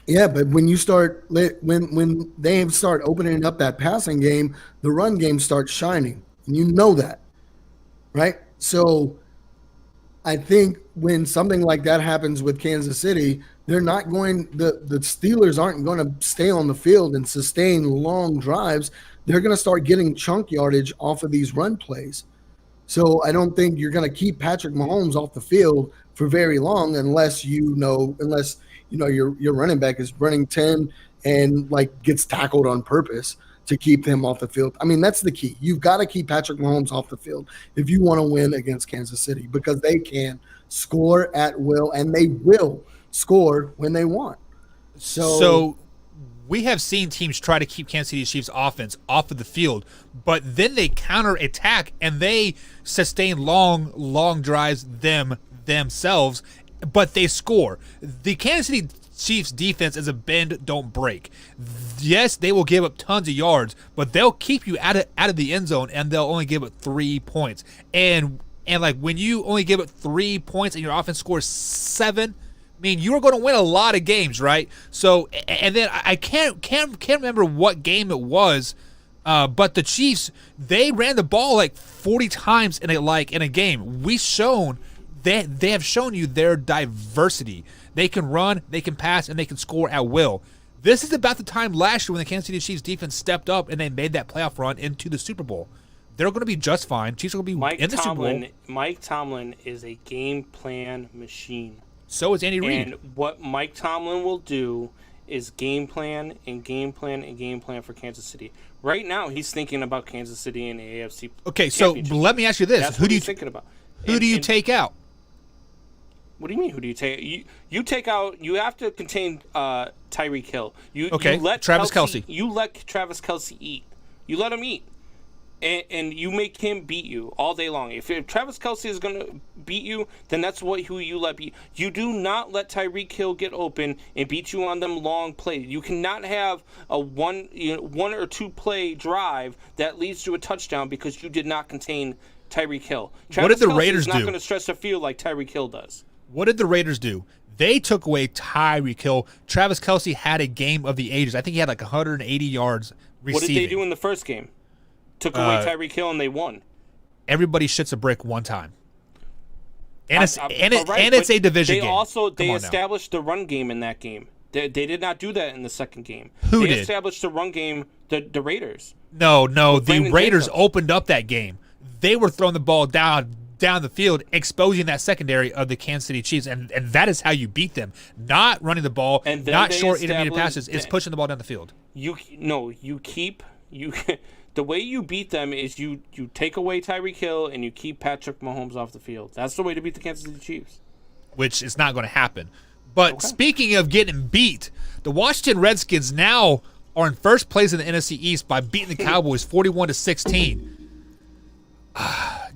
Yeah, but when you start when they start opening up that passing game, the run game starts shining, and you know that, right? So I think when something like that happens with Kansas City, they're not going. The Steelers aren't going to stay on the field and sustain long drives. They're going to start getting chunk yardage off of these run plays. So I don't think you're going to keep Patrick Mahomes off the field for very long unless your running back is running 10 and like gets tackled on purpose to keep him off the field. I mean, that's the key. You've got to keep Patrick Mahomes off the field if you want to win against Kansas City, because they can score at will, and they will score when they want. So we have seen teams try to keep Kansas City Chiefs offense off of the field, but then they counterattack and they sustain long drives themselves, but they score. The Kansas City Chiefs defense is a bend, don't break. Yes, they will give up tons of yards, but they'll keep you out of the end zone, and they'll only give up 3 points. And like when you only give up 3 points and your offense scores 7, I mean, you are going to win a lot of games, right? So, and then I can't remember what game it was, but the Chiefs, they ran the ball like 40 times in a game. They have shown you their diversity. They can run, they can pass, and they can score at will. This is about the time last year when the Kansas City Chiefs defense stepped up and they made that playoff run into the Super Bowl. They're going to be just fine. Chiefs are going to be in the Super Bowl. Mike Tomlin is a game plan machine. So is Andy Reid. And what Mike Tomlin will do is game plan and game plan and game plan for Kansas City. Right now, he's thinking about Kansas City and the AFC. Okay, so let me ask you this: That's who what do you he's thinking about? Who do you take out? What do you mean? Who do you take? You take out. You have to contain Tyreek Hill. You let Travis Kelce. You let Travis Kelce eat. You let him eat. And you make him beat you all day long. If Travis Kelce is going to beat you, then that's who you let beat. You do not let Tyreek Hill get open and beat you on them long plays. You cannot have a one or two play drive that leads to a touchdown because you did not contain Tyreek Hill. What did the Raiders do? do? Not going to stretch the field like Tyreek Hill does. What did the Raiders do? They took away Tyreek Hill. Travis Kelce had a game of the ages. I think he had like 180 yards receiving. What did they do in the first game? Took away Tyreek Hill and they won. Everybody shits a brick one time. And it's a division game. They established the run game in that game. They did not do that in the second game. Who they did? established the run game, the Raiders. No, the Brandon Raiders Jacobs. opened up that game. They were throwing the ball down the field, exposing that secondary of the Kansas City Chiefs, and that is how you beat them. Not running the ball, And then not they short intermediate established- passes. It's pushing the ball down the field. The way you beat them is you take away Tyreek Hill and you keep Patrick Mahomes off the field. That's the way to beat the Kansas City Chiefs. Which is not going to happen. But speaking of getting beat, the Washington Redskins now are in first place in the NFC East by beating the Cowboys 41-16.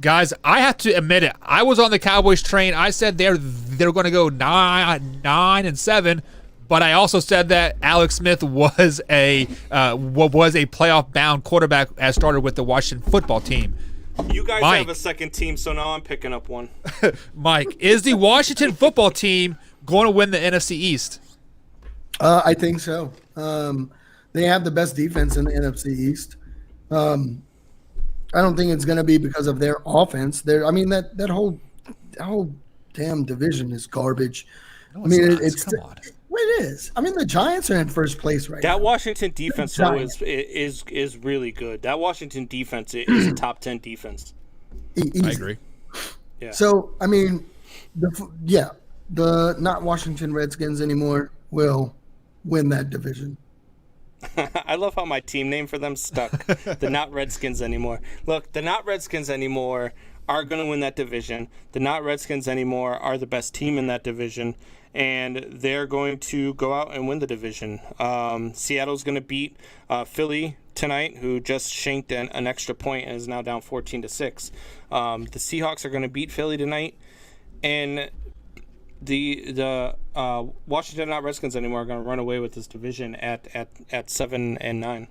Guys, I have to admit it. I was on the Cowboys train. I said they're going to go 9-7, but I also said that Alex Smith was a playoff bound quarterback as starter with the Washington football team. You guys Mike. have a second team, so now I'm picking up one. Mike, is the Washington football team going to win the NFC East? I think so. They have the best defense in the NFC East. I don't think it's going to be because of their offense. That whole damn division is garbage. No, I mean, not. it's Come on. well, it is. I mean, the Giants are in first place right now. That Washington defense though is really good. That Washington defense is a top 10 defense. Easy. I agree. Yeah. So, I mean, the not Washington Redskins anymore will win that division. I love how my team name for them stuck. The not Redskins anymore. Look, the not Redskins anymore are going to win that division. The not Redskins anymore are the best team in that division, and they're going to go out and win the division. Seattle's going to beat Philly tonight, who just shanked an extra point and is now down 14-6. The Seahawks are going to beat Philly tonight, and the Washington not Redskins anymore are going to run away with this division at 7-9.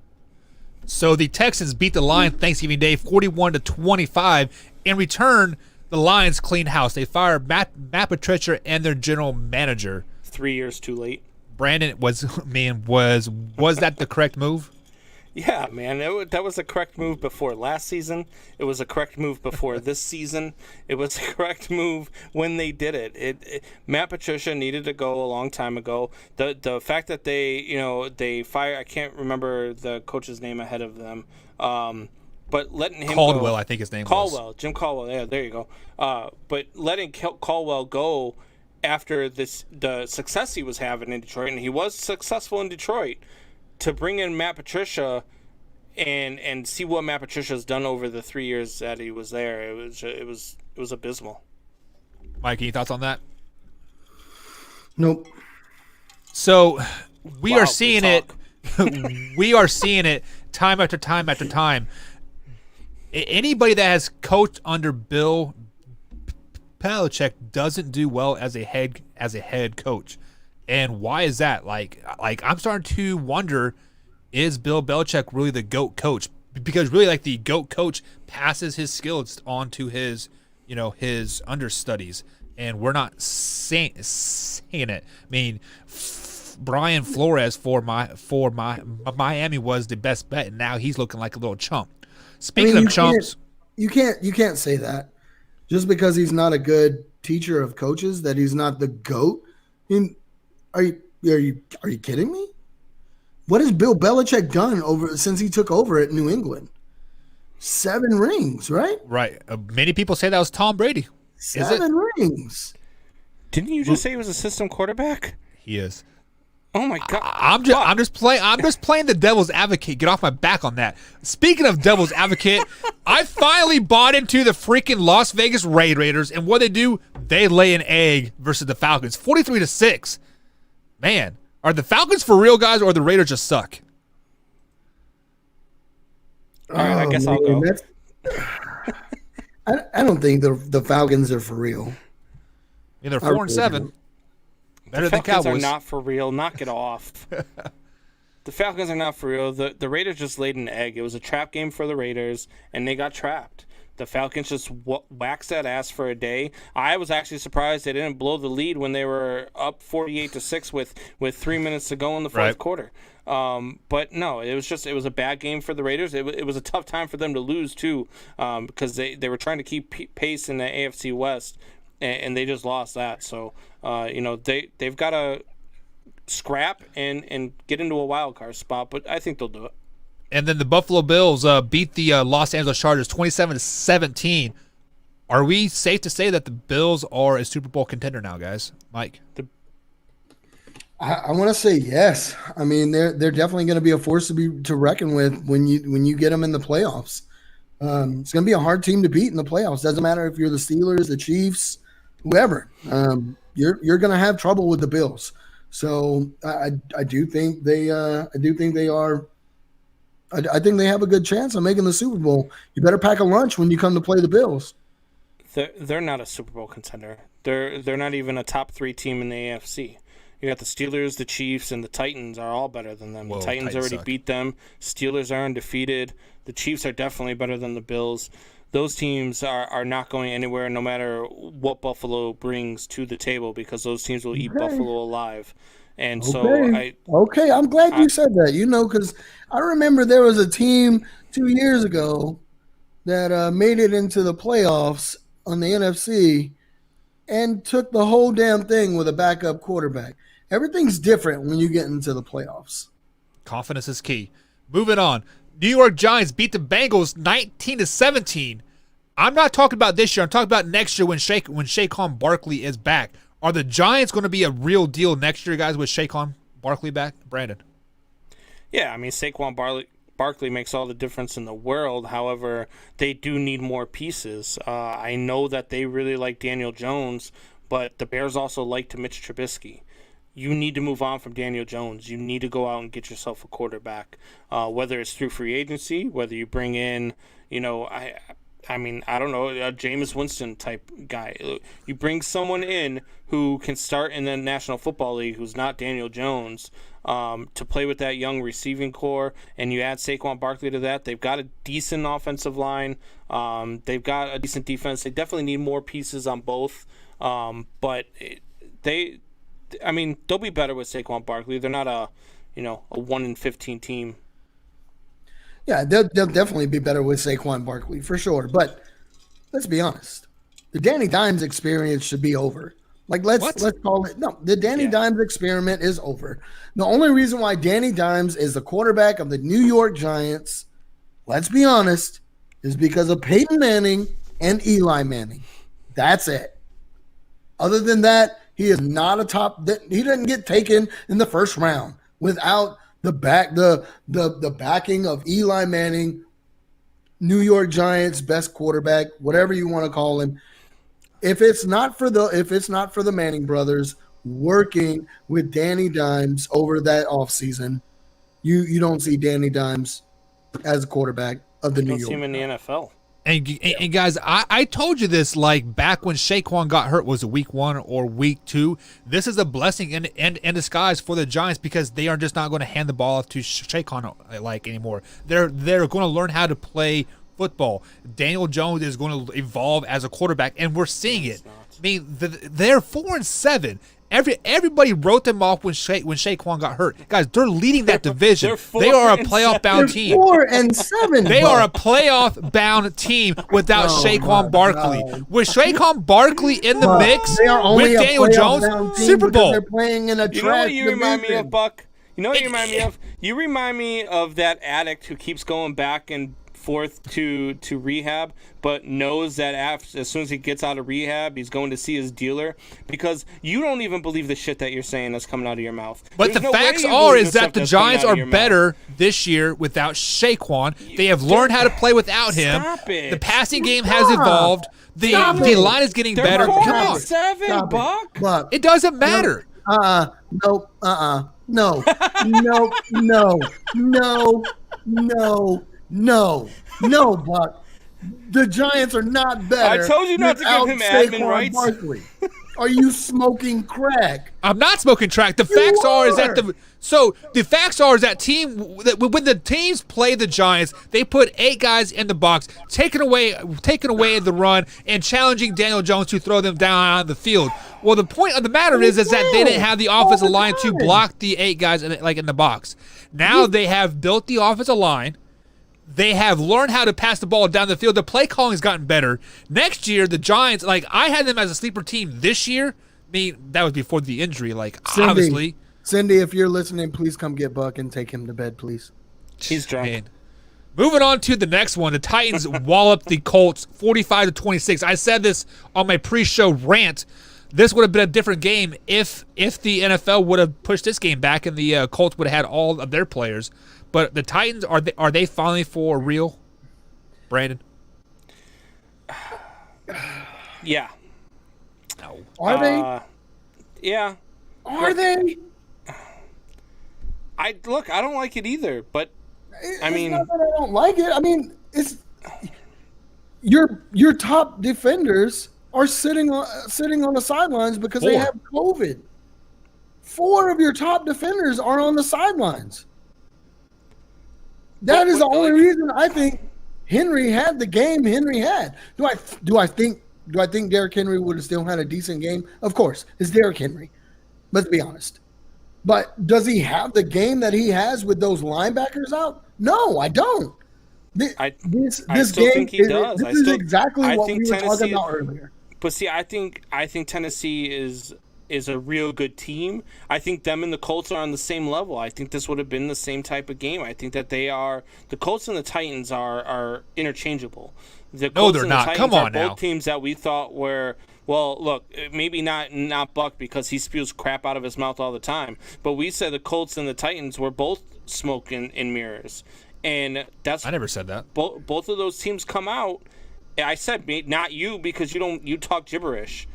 So the Texans beat the Lions Thanksgiving Day 41-25. In return, the Lions cleaned house. They fired Matt Patricia and their general manager. 3 years too late. Brandon, was that the correct move? Yeah, man, that was a correct move before last season. It was a correct move before this season. It was a correct move when they did it. Matt Patricia needed to go a long time ago. The fact that they fire, I can't remember the coach's name ahead of them, but letting him Caldwell, go, I think his name Caldwell, was. Jim Caldwell. Yeah, there you go. But letting Caldwell go after the success he was having in Detroit, and he was successful in Detroit. To bring in Matt Patricia and see what Matt Patricia's done over the 3 years that he was there, it was abysmal. Mike, any thoughts on that? Nope. So we Wow, are seeing good it. We are seeing it time after time after time. Anybody that has coached under Bill Belichick doesn't do well as a head coach. And why is that? Like I'm starting to wonder, is Bill Belichick really the GOAT coach? Because really, like, the GOAT coach passes his skills on to his understudies, and we're not saying it. I mean, Brian Flores for Miami was the best bet, and now he's looking like a little chump. Speaking of chumps, you can't say that just because he's not a good teacher of coaches that he's not the GOAT. I mean, are you kidding me? What has Bill Belichick done since he took over at New England? 7 rings, right? right? Many people say that was Tom Brady. 7 rings. Didn't you just say he was a system quarterback? He is. Oh my God! I'm just playing the devil's advocate. Get off my back on that. Speaking of devil's advocate, I finally bought into the freaking Las Vegas Raiders, and what they do, they lay an egg versus the Falcons, 43-6. Man, are the Falcons for real, guys, or the Raiders just suck? All right, I guess I'll go. I don't think the Falcons are for real. Yeah, they're I really 4-7. don't. Better The than Falcons Cowboys. are not for real. Knock it off. The Falcons are not for real. The Raiders just laid an egg. It was a trap game for the Raiders, and they got trapped. The Falcons just waxed that ass for a day. I was actually surprised they didn't blow the lead when they were up 48-6 with 3 minutes to go in the fourth quarter. But no, it was a bad game for the Raiders. It was a tough time for them to lose too, because they were trying to keep pace in the AFC West, and they just lost that. So they've got to scrap and get into a wild card spot. But I think they'll do it. And then the Buffalo Bills beat the Los Angeles Chargers 27-17. Are we safe to say that the Bills are a Super Bowl contender now, guys? Mike? I want to say yes. I mean, they're definitely going to be a force to reckon with when you get them in the playoffs. It's going to be a hard team to beat in the playoffs. Doesn't matter if you're the Steelers, the Chiefs, whoever. You're going to have trouble with the Bills. So I do think they are. I think they have a good chance of making the Super Bowl. You better pack a lunch when you come to play the Bills. They're not a Super Bowl contender. They're not even a top 3 team in the AFC. You got the Steelers, the Chiefs, and the Titans are all better than them. Whoa, the Titans already suck. beat them. Steelers are undefeated. The Chiefs are definitely better than the Bills. Those teams are not going anywhere no matter what Buffalo brings to the table because those teams will eat Buffalo alive. And Okay, I'm glad you said that. Because I remember there was a team 2 years ago that made it into the playoffs on the NFC and took the whole damn thing with a backup quarterback. Everything's different when you get into the playoffs. Confidence is key. Moving on. New York Giants beat the Bengals 19-17. I'm not talking about this year. I'm talking about next year when Saquon Barkley is back. Are the Giants going to be a real deal next year, guys, with Saquon Barkley back? Brandon? Yeah, I mean, Saquon Barkley makes all the difference in the world. However, they do need more pieces. I know that they really like Daniel Jones, but the Bears also like to Mitch Trubisky. You need to move on from Daniel Jones. You need to go out and get yourself a quarterback, whether it's through free agency, whether you bring in, I mean, I don't know, a Jameis Winston type guy. You bring someone in who can start in the National Football League who's not Daniel Jones to play with that young receiving core, and you add Saquon Barkley to that. They've got a decent offensive line. They've got a decent defense. They definitely need more pieces on both. But they'll be better with Saquon Barkley. They're not a 1-15 team. Yeah, they'll definitely be better with Saquon Barkley for sure. But let's be honest, the Danny Dimes experience should be over. Let's call it the Danny Dimes experiment is over. The only reason why Danny Dimes is the quarterback of the New York Giants, let's be honest, is because of Peyton Manning and Eli Manning. That's it. Other than that, he is not a top. He didn't get taken in the first round without the backing of Eli Manning, New York Giants best quarterback, whatever you want to call him. If it's not for the Manning brothers working with Danny Dimes over that offseason, you don't see Danny Dimes as a quarterback of the New York. See him in the NFL. And guys, I told you this back when Saquon got hurt, was it week 1 or week 2? This is a blessing in disguise for the Giants because they are just not going to hand the ball off to Saquon anymore. They're going to learn how to play football. Daniel Jones is going to evolve as a quarterback, and we're seeing it. I mean, they're 4-7. Everybody wrote them off when Saquon got hurt. Guys, they're leading that division. They are a playoff-bound team. 4-7. They are a playoff-bound team without Saquon Barkley. With Saquon Barkley in the mix, they are only with Daniel Jones, Super Bowl. They're playing in a You know what you remind me division. of, Buck? You know what you remind me of? You remind me of that addict who keeps going back and forth to rehab, but knows that as soon as he gets out of rehab, he's going to see his dealer because you don't even believe the shit that you're saying that's coming out of your mouth. But There's the no way facts you are believe is the that stuff the that's coming Giants out are of your better mouth. this year without Saquon. They have learned how to play without him. Stop it. The passing game has evolved. The line is getting They're better. Come on. 4-7, Buck. Buck. It doesn't matter. No, no, Buck. The Giants are not better. I told you not to give him without admin Saquon rights. Barkley. Are you smoking crack? I'm not smoking crack. The facts are is that when the teams play the Giants, they put 8 guys in the box, taking away the run and challenging Daniel Jones to throw them down on the field. Well, the point of the matter is that they didn't have the offensive line to block the 8 guys in the box. Now they have built the offensive line. They have learned how to pass the ball down the field. The play calling has gotten better. Next year, the Giants, I had them as a sleeper team this year. I mean, that was before the injury, obviously. Cindy, if you're listening, please come get Buck and take him to bed, please. He's drunk. Man. Moving on to the next one, the Titans wallop the Colts 45-26. I said this on my pre-show rant. This would have been a different game if the NFL would have pushed this game back and the Colts would have had all of their players. But the Titans, are they finally for real, Brandon? Yeah. No. Are they? Yeah. Are they? I don't like it either, but I mean, it's not that I don't like it. I mean, it's your top defenders are sitting on the sidelines because they have COVID. 4 of your top defenders are on the sidelines. That is the only reason I think Henry had the game Henry had. Do I think Derrick Henry would have still had a decent game? Of course, it's Derrick Henry. Let's be honest. But does he have the game that he has with those linebackers out? No, I don't. I This still game think he does. This is exactly what we were Tennessee, talking about earlier. But see, I think Tennessee is a real good team. I think them and the Colts are on the same level. I think this would have been the same type of game. I think that the Colts and the Titans are interchangeable. The Colts they're and the not. Titans Come on are now. both teams that we thought were, well, look, maybe not Buck because he spews crap out of his mouth all the time. But we said the Colts and the Titans were both smoke and mirrors. And that's I never said that. Both of those teams come out. I said not you because you talk gibberish.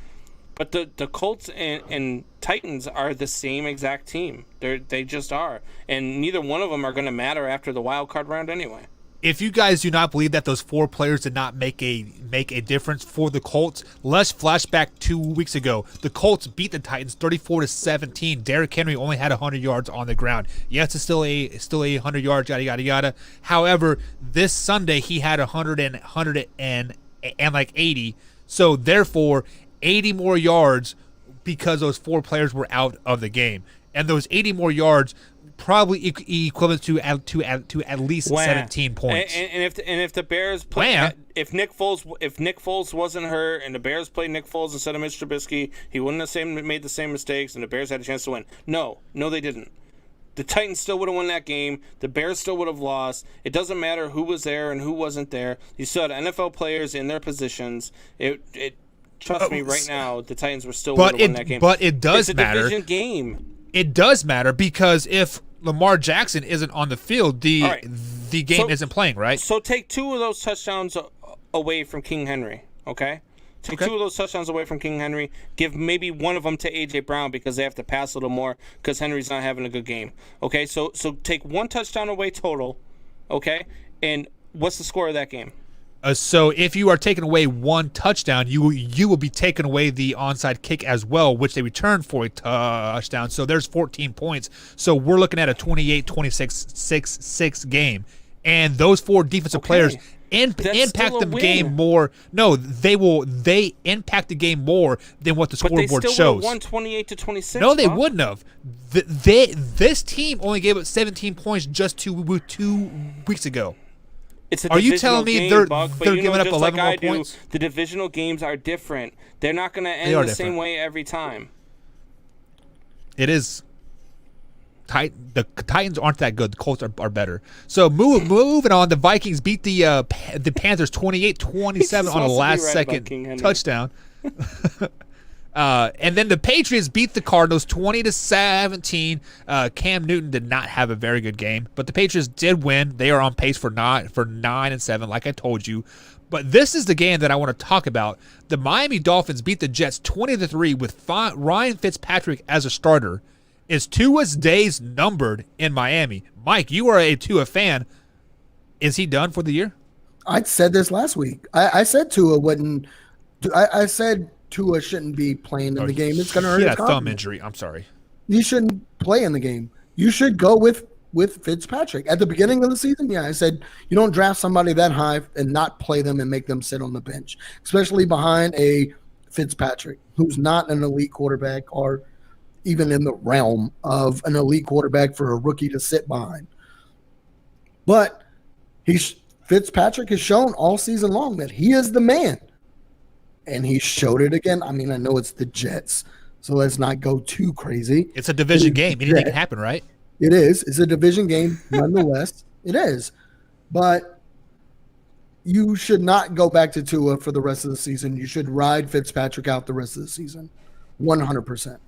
But the Colts and Titans are the same exact team. They just are. And neither one of them are going to matter after the wild card round anyway. If you guys do not believe that those 4 players did not make a difference for the Colts, let's flash back 2 weeks ago. The Colts beat the Titans 34-17. Derrick Henry only had 100 yards on the ground. Yes, it's still a 100 yards, yada yada yada. However, this Sunday he had 100 and like 80. So therefore, 80 more yards because those 4 players were out of the game, and those 80 more yards probably equivalent to at least 17 points. And if the Bears play, if Nick Foles wasn't hurt and the Bears played Nick Foles instead of Mitch Trubisky, he wouldn't have made the same mistakes, and the Bears had a chance to win. No, they didn't. The Titans still would have won that game. The Bears still would have lost. It doesn't matter who was there and who wasn't there. You still had NFL players in their positions. Trust me, right now, the Titans were still would have won that game. But it does matter. It's a division game. It does matter because if Lamar Jackson isn't on the field, the game isn't playing, right? So take 2 of those touchdowns away from King Henry, okay? Take 2 of those touchdowns away from King Henry. Give maybe one of them to A.J. Brown because they have to pass a little more because Henry's not having a good game, okay? So take 1 touchdown away total, okay? And what's the score of that game? So if you are taking away 1 touchdown, you will be taking away the onside kick as well, which they returned for a touchdown. So there's 14 points. So we're looking at a 28-26-6 game. And those 4 defensive players impact the game more. No, they impact the game more than what the scoreboard shows. But they still won 28-26. No, they wouldn't have. This team only gave up 17 points just 2 weeks ago. Are you telling me they're giving up 11 more points? The divisional games are different. They're not going to end the same way every time. It is. The Titans aren't that good. The Colts are better. So moving on, the Vikings beat the Panthers 28-27 on a last-second touchdown. And then the Patriots beat the Cardinals 20-17. Cam Newton did not have a very good game, but the Patriots did win. They are on pace for 9-7, like I told you. But this is the game that I want to talk about. The Miami Dolphins beat the Jets 20-3 with Ryan Fitzpatrick as a starter. Is Tua's days numbered in Miami? Mike, you are a Tua fan. Is he done for the year? I said this last week. I said Tua wouldn't. I said Tua shouldn't be playing in the game. It's going to hurt his confidence. Thumb injury. I'm sorry. He shouldn't play in the game. You should go with Fitzpatrick. At the beginning of the season, yeah, I said you don't draft somebody that high and not play them and make them sit on the bench, especially behind a Fitzpatrick who's not an elite quarterback or even in the realm of an elite quarterback for a rookie to sit behind. But Fitzpatrick has shown all season long that he is the man. And he showed it again. I mean, I know it's the Jets, So let's not go too crazy. It's a division game. Anything can happen, right? It is. It's a division game, nonetheless. It is. But you should not go back to Tua for the rest of the season. You should ride Fitzpatrick out the rest of the season. 100%.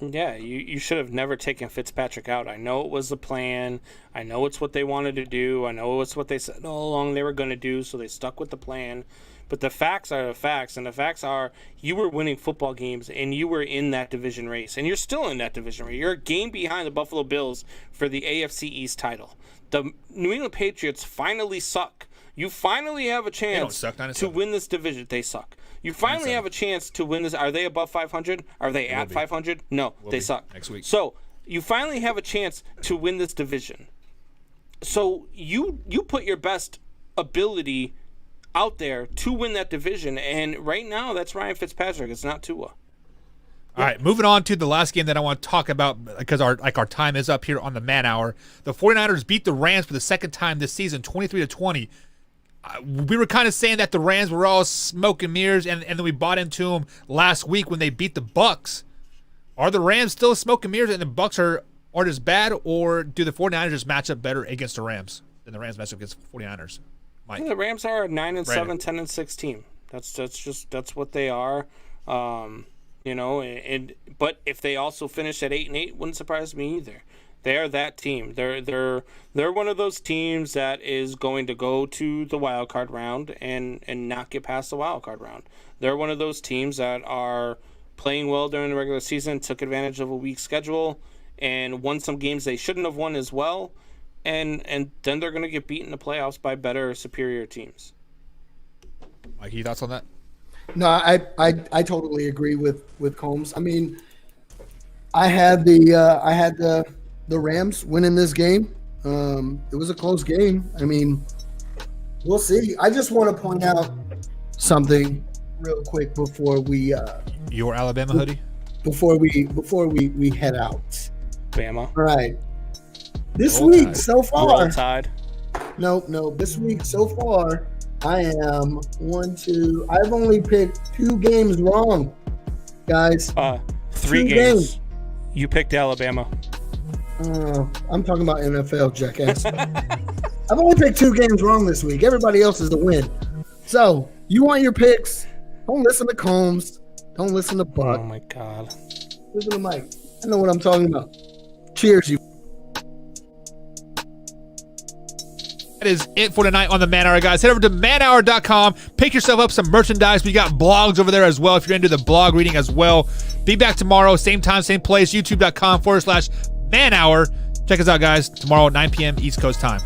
Yeah, you should have never taken Fitzpatrick out. I know it was the plan. I know it's what they wanted to do. I know it's what they said all along they were going to do, so they stuck with the plan. But the facts are the facts, and the facts are you were winning football games, and you were in that division race, and you're still in that division race. You're a game behind the Buffalo Bills for the AFC East title. The New England Patriots finally suck. You finally have a chance to win this division. They suck. You finally have a chance to win this. Are they above 500? Are they at 500? No, they suck. Next week. So you finally have a chance to win this division. So you put your best ability out there to win that division, and right now that's Ryan Fitzpatrick. It's not Tua. All right, moving on to the last game that I want to talk about because our time is up here on the Man Hour. The 49ers beat the Rams for the second time this season, 23-20. We were kind of saying that the Rams were all smoke and mirrors, and then we bought into them last week when they beat the Bucks. Are the Rams still smoke and mirrors and the Bucks aren't as bad, or do the 49ers just match up better against the Rams than the Rams match up against the 49ers? Mike. The Rams are a 9-7, 10-6 team. That's what they are. But if they also finish at 8-8, wouldn't surprise me either. They are that team. They're one of those teams that is going to go to the wild card round and not get past the wild card round. They're one of those teams that are playing well during the regular season, took advantage of a weak schedule, and won some games they shouldn't have won as well. And then they're going to get beat in the playoffs by better, superior teams. Mike, your thoughts on that? No, I totally agree with Combs. I mean, I had the Rams winning this game. It was a close game. I mean, we'll see. I just want to point out something real quick before we your Alabama hoodie? Before we head out. Bama. All right. This week so far. Roll Tide. No. This week so far, I am I've only picked 2 games wrong, guys. 3 games. You picked Alabama. I'm talking about NFL, jackass. I've only picked 2 games wrong this week. Everybody else is a win. So you want your picks? Don't listen to Combs. Don't listen to Buck. Oh my God. Listen to Mike. I know what I'm talking about. Cheers, you. That is it for tonight on the Man Hour, guys. Head over to manhour.com. Pick yourself up some merchandise. We got blogs over there as well if you're into the blog reading as well. Be back tomorrow, same time, same place, youtube.com/manhour. Check us out, guys, tomorrow at 9 p.m. East Coast time.